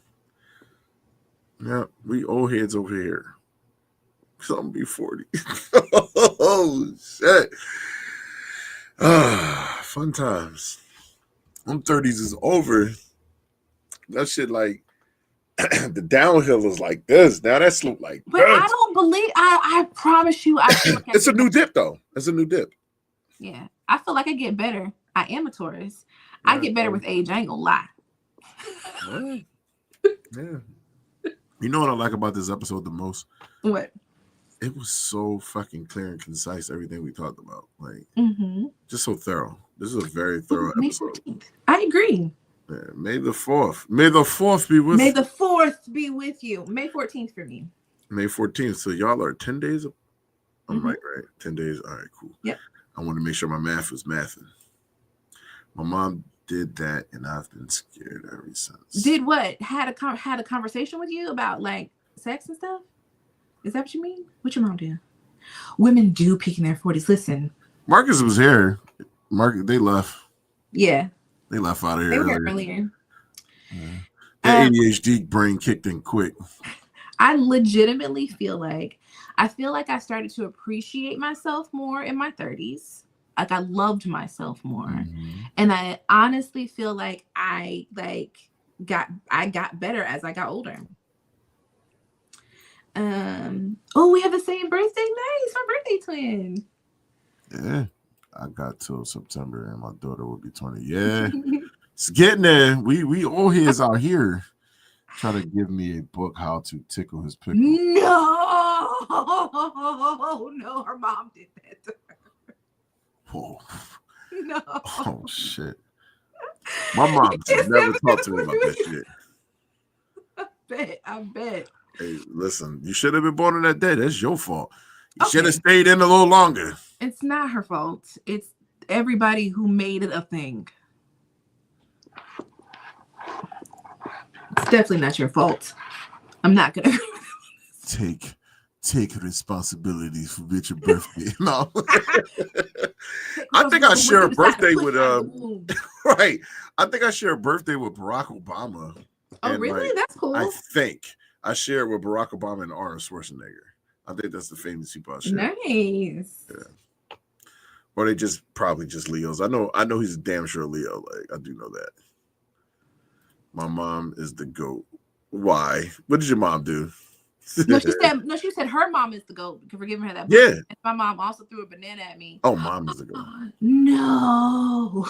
We old heads over here. So I'm gonna be 40. Oh shit. Fun times. Them 30s is over. That shit like the downhill is like this. Now that slope like but this. I don't believe I promise you I feel like It's a new dip though. It's a new dip. Yeah. I feel like I get better. I am a Taurus. I get better with age. I ain't gonna lie. Yeah. You know what I like about this episode the most? What? It was so fucking clear and concise, everything we talked about. Like, just so thorough. This is a very thorough episode. 14th. I agree. Yeah, May the 4th. May the 4th be with you. May the 4th be with you. May 14th for me. May 14th. So y'all are 10 days. I'm right. 10 days. All right, cool. Yep. I want to make sure my math was mathing. My mom did that, and I've been scared ever since. Did what? Had a conversation with you about like sex and stuff? Is that what you mean? What your mom do? Women do peak in their 40s. Listen. Marcus was here. They left. Yeah. They left out of here. They were here earlier. The ADHD brain kicked in quick. I legitimately feel like I started to appreciate myself more in my 30s. Like I loved myself more. And I honestly feel like I got better as I got older. We have the same birthday. Nice, my birthday twin. Yeah, I got till September, and my daughter will be 20. Yeah, it's getting there. We old heads out here try to give me a book how to tickle his pickle. No, her mom did that to her. Whoa. No. Oh shit. My mom never talked to me about that shit. I bet. Hey, listen, you should have been born on that day. That's your fault. You should have stayed in a little longer. It's not her fault. It's everybody who made it a thing. It's definitely not your fault. I'm not gonna take responsibility for your birthday. No. I think I share a birthday with right. I think I share a birthday with Barack Obama. Oh, really? Like, that's cool. I think I share it with Barack Obama and Arnold Schwarzenegger. I think that's the famous people I share. Nice. Yeah. Or they probably just Leos. I know he's a damn sure Leo. Like I do know that. My mom is the GOAT. Why? What did your mom do? No, she said her mom is the GOAT for giving her that book. Yeah. And my mom also threw a banana at me. Oh, mom is the GOAT. No.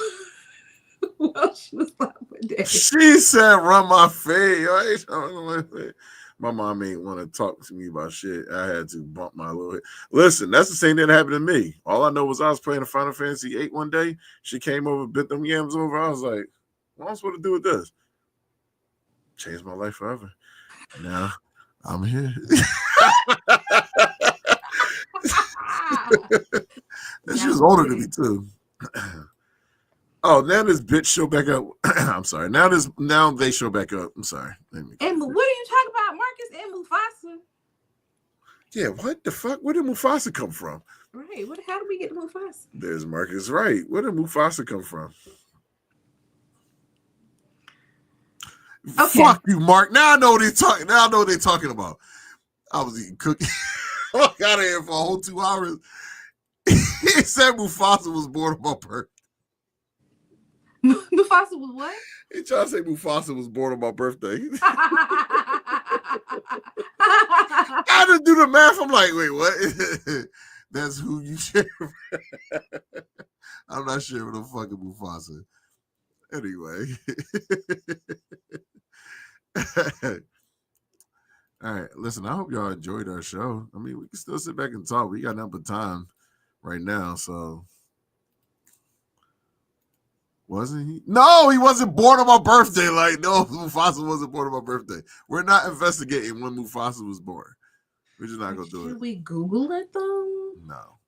Well, she was laughing. She said, "Run my fade." Right? My mom ain't want to talk to me about shit. I had to bump my little head. Listen, that's the same thing that happened to me. All I know was I was playing a Final Fantasy 8 one day. She came over, bit them yams over. I was like, what am I supposed to do with this? Changed my life forever. Now I'm here. And she was older than me too. Oh, now this bitch show back up. I'm sorry. Now they show back up. I'm sorry. And what are you talking about, Marcus and Mufasa? Yeah, what the fuck? Where did Mufasa come from? Right. How did we get to Mufasa? There's Marcus. Right. Where did Mufasa come from? Okay. Fuck you, Mark. Now I know what they're talking. Now I know what they're talking about. I was eating cookies. I got here for a whole 2 hours. He said Mufasa was born on my birthday. Mufasa was what? He tried to say Mufasa was born on my birthday. I had to do the math. I'm like, wait, what? That's who you share. I'm not sharing with a fucking Mufasa. Anyway. All right, listen, I hope y'all enjoyed our show. I mean, we can still sit back and talk. We got nothing but time right now, so. Wasn't he? No, he wasn't born on my birthday. Like, no, Mufasa wasn't born on my birthday. We're not investigating when Mufasa was born. We're just not going to do it. Should we Google it, though? No.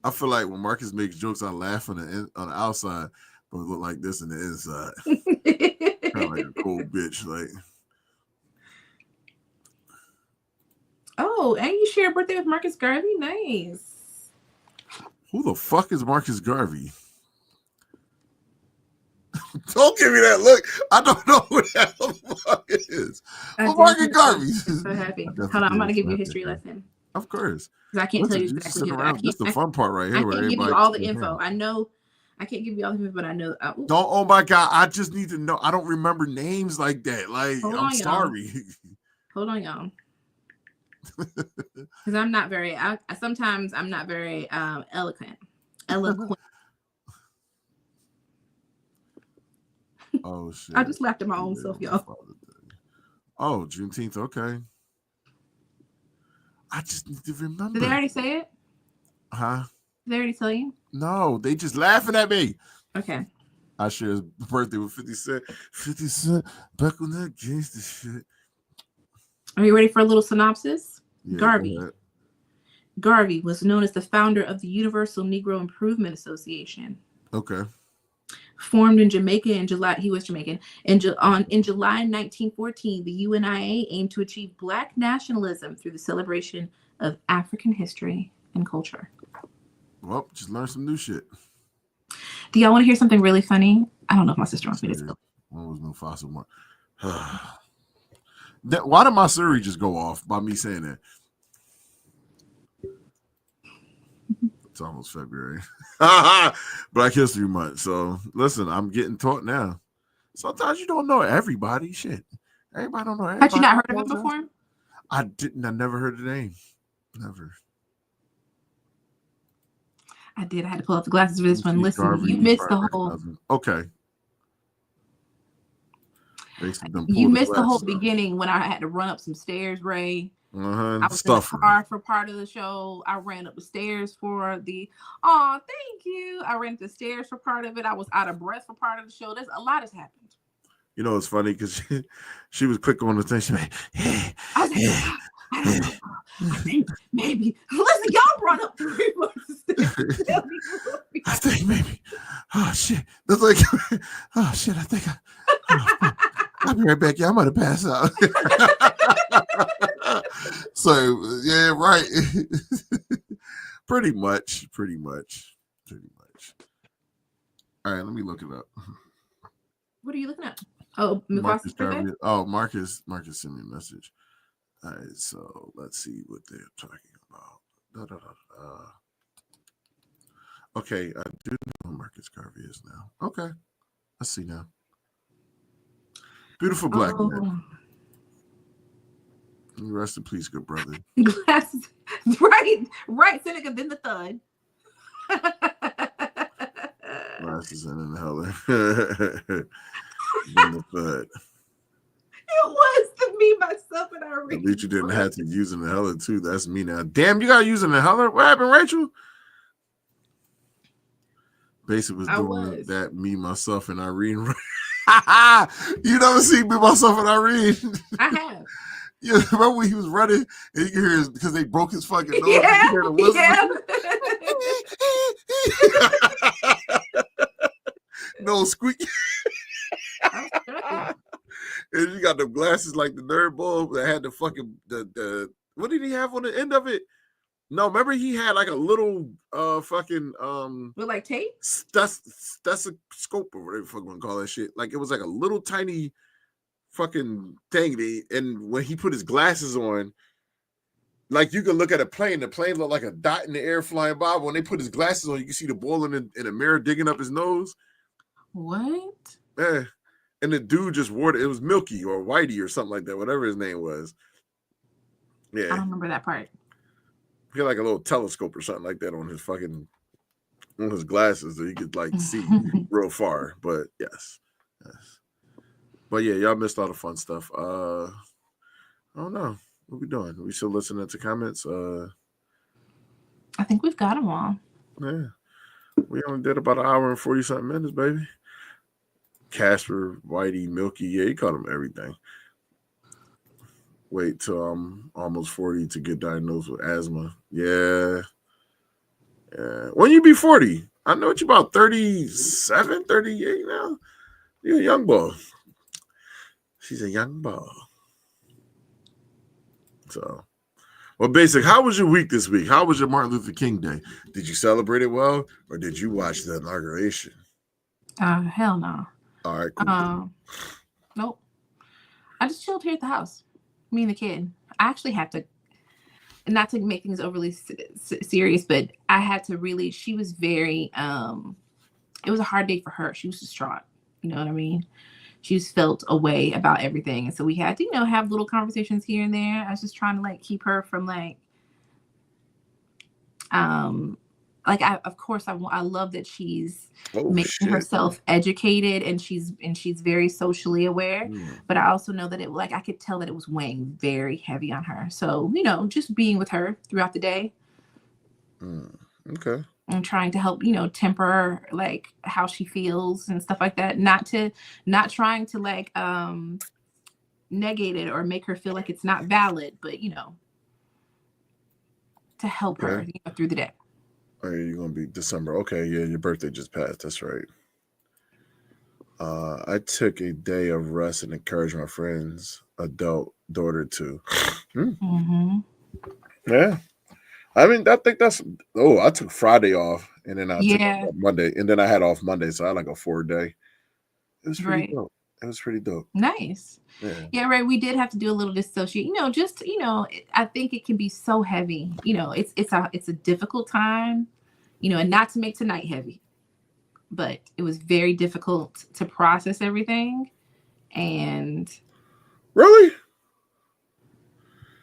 I feel like when Marcus makes jokes, I laugh on the outside, but look like this on the inside. Kind of like a cold bitch. Like. Oh, and you share a birthday with Marcus Garvey? Nice. Who the fuck is Marcus Garvey? Don't give me that look. I don't know who that fuck is. Marcus Garvey. So happy. Hold on, I'm going to give you a history lesson. Of course. Because I can't tell you exactly. That's the fun part right here. I can't give you all the info. I know. I can't give you all the info, but I know. Don't. Oh my God! I just need to know. I don't remember names like that. Like, I'm sorry. Hold on, y'all. Because I'm not very. Sometimes I'm not very eloquent. Oh shit! I just laughed at my own self, y'all. Oh, Juneteenth. Okay. I just need to remember. Did they already say it? Huh? Did they already tell you? No, they just laughing at me. Okay. I share his birthday with 50 Cent. 50 Cent back on that gangster shit. Are you ready for a little synopsis? Yeah, Garvey was known as the founder of the Universal Negro Improvement Association. Okay. Formed in Jamaica in July, he was Jamaican. In July 1914, the UNIA aimed to achieve Black nationalism through the celebration of African history and culture. Well, just learn some new shit. Do y'all want to hear something really funny? I don't know if my sister wants me to tell. When was Mufasa born? Why did my Siri just go off by me saying that? It's almost February. Black History Month. So listen, I'm getting taught now. Sometimes you don't know everybody. Shit. Everybody don't know everybody. Had you not heard of it before? I didn't. I never heard the name. Never. I did. I had to pull up the glasses for this one. Listen, Garvey, you missed the whole. Okay. You missed the whole beginning when I had to run up some stairs, Ray. I was in the car for part of the show. I ran up the stairs for the. Oh, thank you. I ran up the stairs for part of it. I was out of breath for part of the show. There's a lot has happened. You know, it's funny because she was quick on the thing. She like, I think maybe. Listen, y'all run up 3 months of stairs. I think maybe. Oh shit! That's like. Oh shit! I think I'll be right back. Yeah, I might have passed out. So yeah, right. Pretty much. All right, let me look it up. What are you looking at? Oh, Marcus Garvey. Oh, Marcus sent me a message. All right, so let's see what they're talking about. Okay, I do know who Marcus Garvey is now. Okay, I see now. Beautiful black man. Oh. Rest in peace, good brother. Glasses. Right, Seneca, then the thud. Glasses and inhaler. Then the thud. It was to me, myself, and Irene. At least you didn't have to use an inhaler too. That's me now. Damn, you got to use an inhaler? What happened, Rachel? Basically was doing that, me, myself, and Irene. You never see me, myself, and Irene. I have. Yeah, remember when he was running and you can hear his, because they broke his fucking nose. Yeah, You hear the whistle? No squeak. And you got the glasses like the nerd bulb that had the fucking the what did he have on the end of it? No, remember he had like a little fucking with like tape? That's a scope or whatever the fuck you want to call that shit. Like it was like a little tiny fucking thing. And when he put his glasses on, like you can look at a plane, the plane looked like a dot in the air flying by. When they put his glasses on, you can see the ball in a mirror digging up his nose. What? Yeah. And the dude just wore it. It was Milky or Whitey or something like that, whatever his name was. Yeah. I don't remember that part. He had like a little telescope or something like that on his glasses so you could like see real far. But yes. But yeah, y'all missed all the fun stuff. I don't know. What we doing? Are we still listening to comments? I think we've got them all. Yeah. We only did about an hour and 40-something minutes, baby. Casper, Whitey, Milky, yeah, he called them everything. Wait till I'm almost 40 to get diagnosed with asthma. Yeah. When you be 40? I know you're about 37, 38 now. You're a young boy. She's a young boy. So, well, basic, how was your week this week? How was your Martin Luther King Day? Did you celebrate it well, or did you watch the inauguration? Hell no. All right, cool. Nope. I just chilled here at the house. Me and the kid. I actually had to, not to make things overly serious, but I had to really, she was very, it was a hard day for her. She was distraught. You know what I mean? She just felt a way about everything. And so we had to, have little conversations here and there. I was just trying to keep her from I love that she's making herself educated and she's very socially aware. But I also know that I could tell that it was weighing very heavy on her. So, just being with her throughout the day. Okay. And trying to help, temper how she feels and stuff like that. Not trying to negate it or make her feel like it's not valid, but to help her through the day. Oh, you're gonna be December. Okay, yeah, your birthday just passed. That's right. I took a day of rest and encouraged my friend's adult daughter to. Yeah. I mean, I think I took Friday off and then I took Monday and then I had off Monday. So I had like a 4-day. It was pretty dope. It was pretty dope. Nice. Yeah, right. We did have to do a little dissociate, I think it can be so heavy, it's a difficult time, and not to make tonight heavy, but it was very difficult to process everything. And really?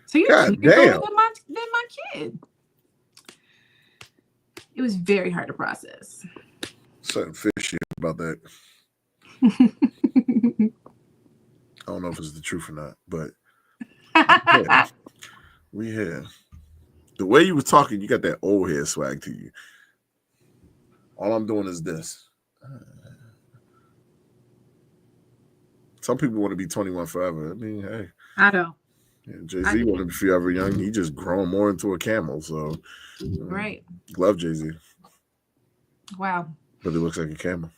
So you're older than my kid. It was very hard to process. Something fishy about that. I don't know if it's the truth or not, but we had the way you were talking, you got that old head swag to you. All I'm doing is this. Some people want to be 21 forever. I mean, hey. I know. Yeah, Jay-Z wanted to be forever young. He just grown more into a camel. So, right. Love Jay-Z. Wow. But he looks like a camel.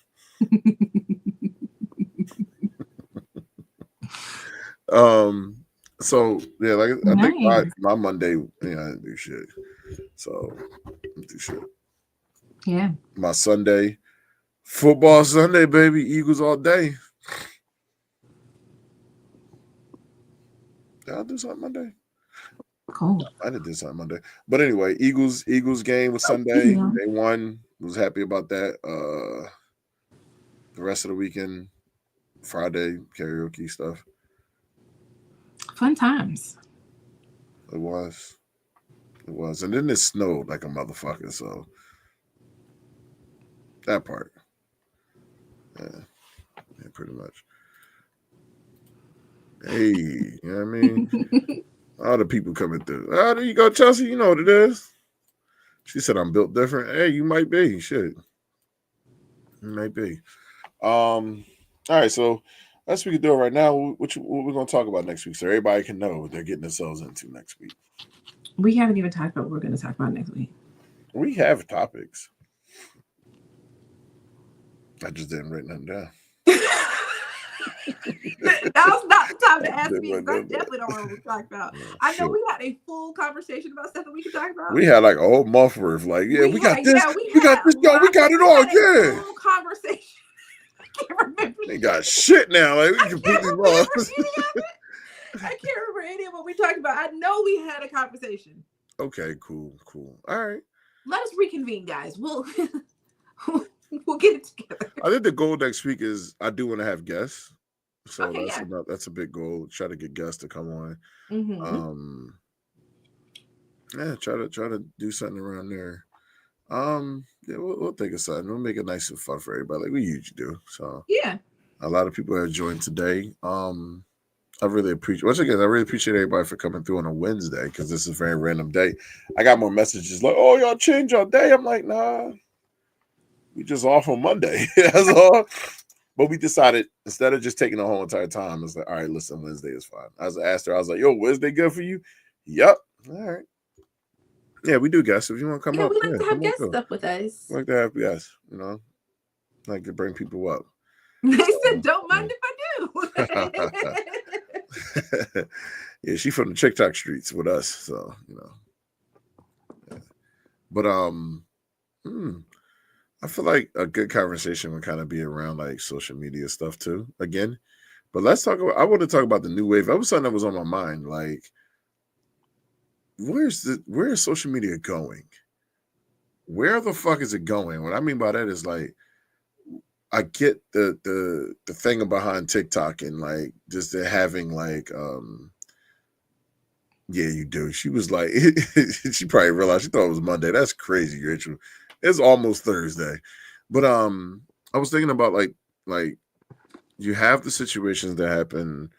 So yeah, I think my Monday, I didn't do shit. So I didn't do shit. Yeah. My Sunday, football Sunday, baby. Eagles all day. Did I do something Monday? Cool. I did something Monday. But anyway, Eagles game was Sunday. They won. Was happy about that. The rest of the weekend, Friday karaoke stuff. Fun times. It was. And then it snowed like a motherfucker, so that part. Yeah, pretty much. Hey, you know what I mean? All the people coming through. Oh, there you go, Chelsea. You know what it is. She said I'm built different. Hey, you might be. Shit. You might be. All right, so that's what we can do right now. What we're gonna talk about next week, so everybody can know what they're getting themselves into next week. We haven't even talked about what we're going to talk about next week. We have topics. I just didn't write nothing down. That was not the time to ask me. I definitely don't know what we're talking about. I know we had a full conversation about stuff that we could talk about. We had like a whole month worth. Like, we got this. Yeah, we got this. Yo, we got it all. Yeah. Full conversation. I can't remember. They got shit now. Like, we completely lost. I can't remember any of what we talked about. I know we had a conversation. Okay, cool. All right. Let us reconvene, guys. We'll get it together. I think the goal next week is I do want to have guests. So okay, that's a big goal. Try to get guests to come on. Mm-hmm. Try to do something around there. We'll think of something. We'll make it nice and fun for everybody, like we usually do. So yeah, a lot of people have joined today. I really appreciate everybody for coming through on a Wednesday because this is a very random day. I got more messages like, "Oh, y'all change your day." I'm like, "Nah, we just off on Monday." That's all. But we decided instead of just taking the whole entire time, it's like, all right, listen, Wednesday is fine. I asked her, I was like, "Yo, Wednesday good for you?" Yep. All right. Yeah, we do guests. If you want to come up, we like to have guests up with us. We like to have guests, like to bring people up. They said, "Don't mind if I do." Yeah, she from the TikTok streets with us, so Yeah. But I feel like a good conversation would kind of be around like social media stuff too. Again, but let's talk about. I want to talk about the new wave. That was something that was on my mind. Like, where is social media going? Where the fuck is it going? What I mean by that is like, I get the thing behind TikTok and like just having like yeah, you do. She was like, she probably realized she thought it was Monday. That's crazy, Rachel. It's almost Thursday. But I was thinking about like you have the situations that happen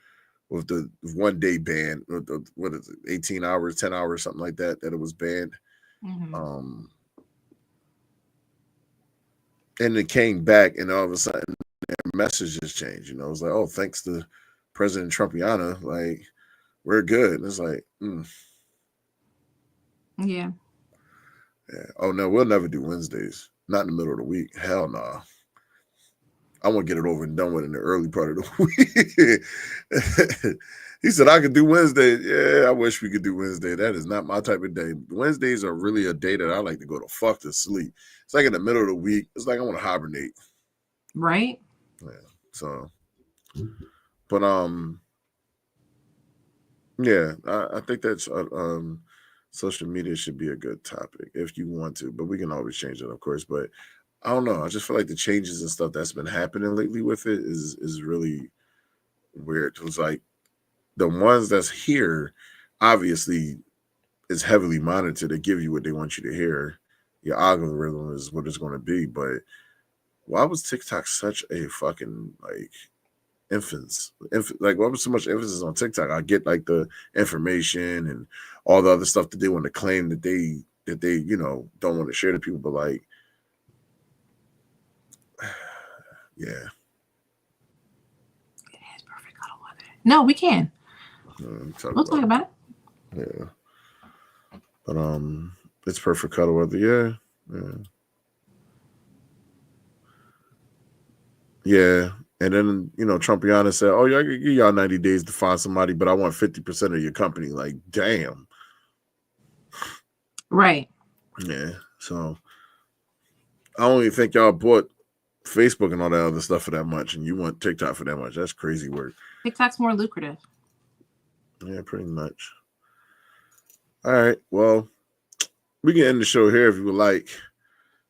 with the 1 day ban, what is it, 18 hours, 10 hours, something like that it was banned. Mm-hmm. And it came back, and all of a sudden, their messages changed. It was like, oh, thanks to President Trumpiana, like, we're good. And it's like, Yeah. Oh, no, we'll never do Wednesdays. Not in the middle of the week. Hell no. Nah. I want to get it over and done with in the early part of the week. He said, I could do Wednesday. Yeah, I wish we could do Wednesday. That is not my type of day. Wednesdays are really a day that I like to go to fuck to sleep. It's like in the middle of the week. It's like I want to hibernate. Right? Yeah. So, but yeah, I think that's social media should be a good topic if you want to, but we can always change it, of course. But I don't know. I just feel like the changes and stuff that's been happening lately with it is really weird. It was like the ones that's here, obviously, is heavily monitored to give you what they want you to hear. Your algorithm is what it's going to be. But why was TikTok such a fucking like like why was so much emphasis on TikTok? I get like the information and all the other stuff that they want to claim that they don't want to share to people, but like yeah. It is perfect cuddle weather. No, we can. We'll talk about it. Yeah. But it's perfect cuddle weather, yeah. Yeah. And then, Trumpiana said, oh, yeah, I can give y'all 90 days to find somebody, but I want 50% of your company. Like, damn. Right. Yeah. So I don't even think y'all bought Facebook and all that other stuff for that much, and you want TikTok for that much. That's crazy work. TikTok's more lucrative. Yeah, pretty much. All right. Well, we can end the show here if you would like.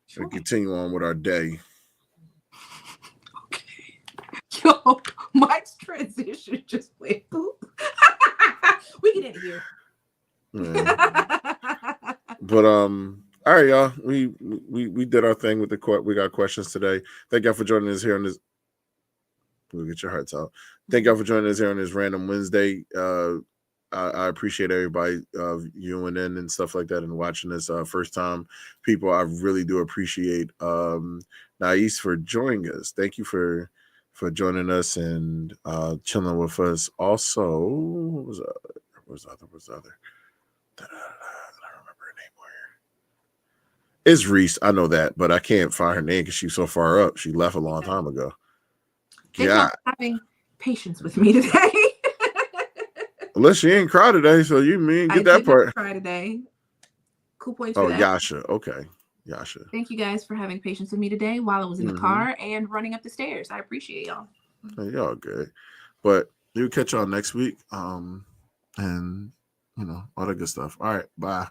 Sure. And continue on with our day. Okay. Yo, Mike's transition just went boop. We get in here. Yeah. But all right, y'all. We did our thing with we got questions today. Thank y'all for joining us here on this. We'll get your hearts out. Thank y'all for joining us here on this random Wednesday. I appreciate everybody viewing in and stuff like that and watching this first time people. I really do appreciate Nais for joining us. Thank you for joining us and chilling with us. Also, what was the other? I don't remember her name. Where it's Reese. I know that, but I can't find her name because she's so far up. She left a long time ago. Thank y'all for having patience with me today. Unless she ain't cry today, so you get that part. Cry today. Cool points. Oh, Yasha. Okay, Yasha. Thank you guys for having patience with me today while I was in the car and running up the stairs. I appreciate y'all. Hey, y'all good, but you'll catch y'all next week. And all that good stuff. All right, bye.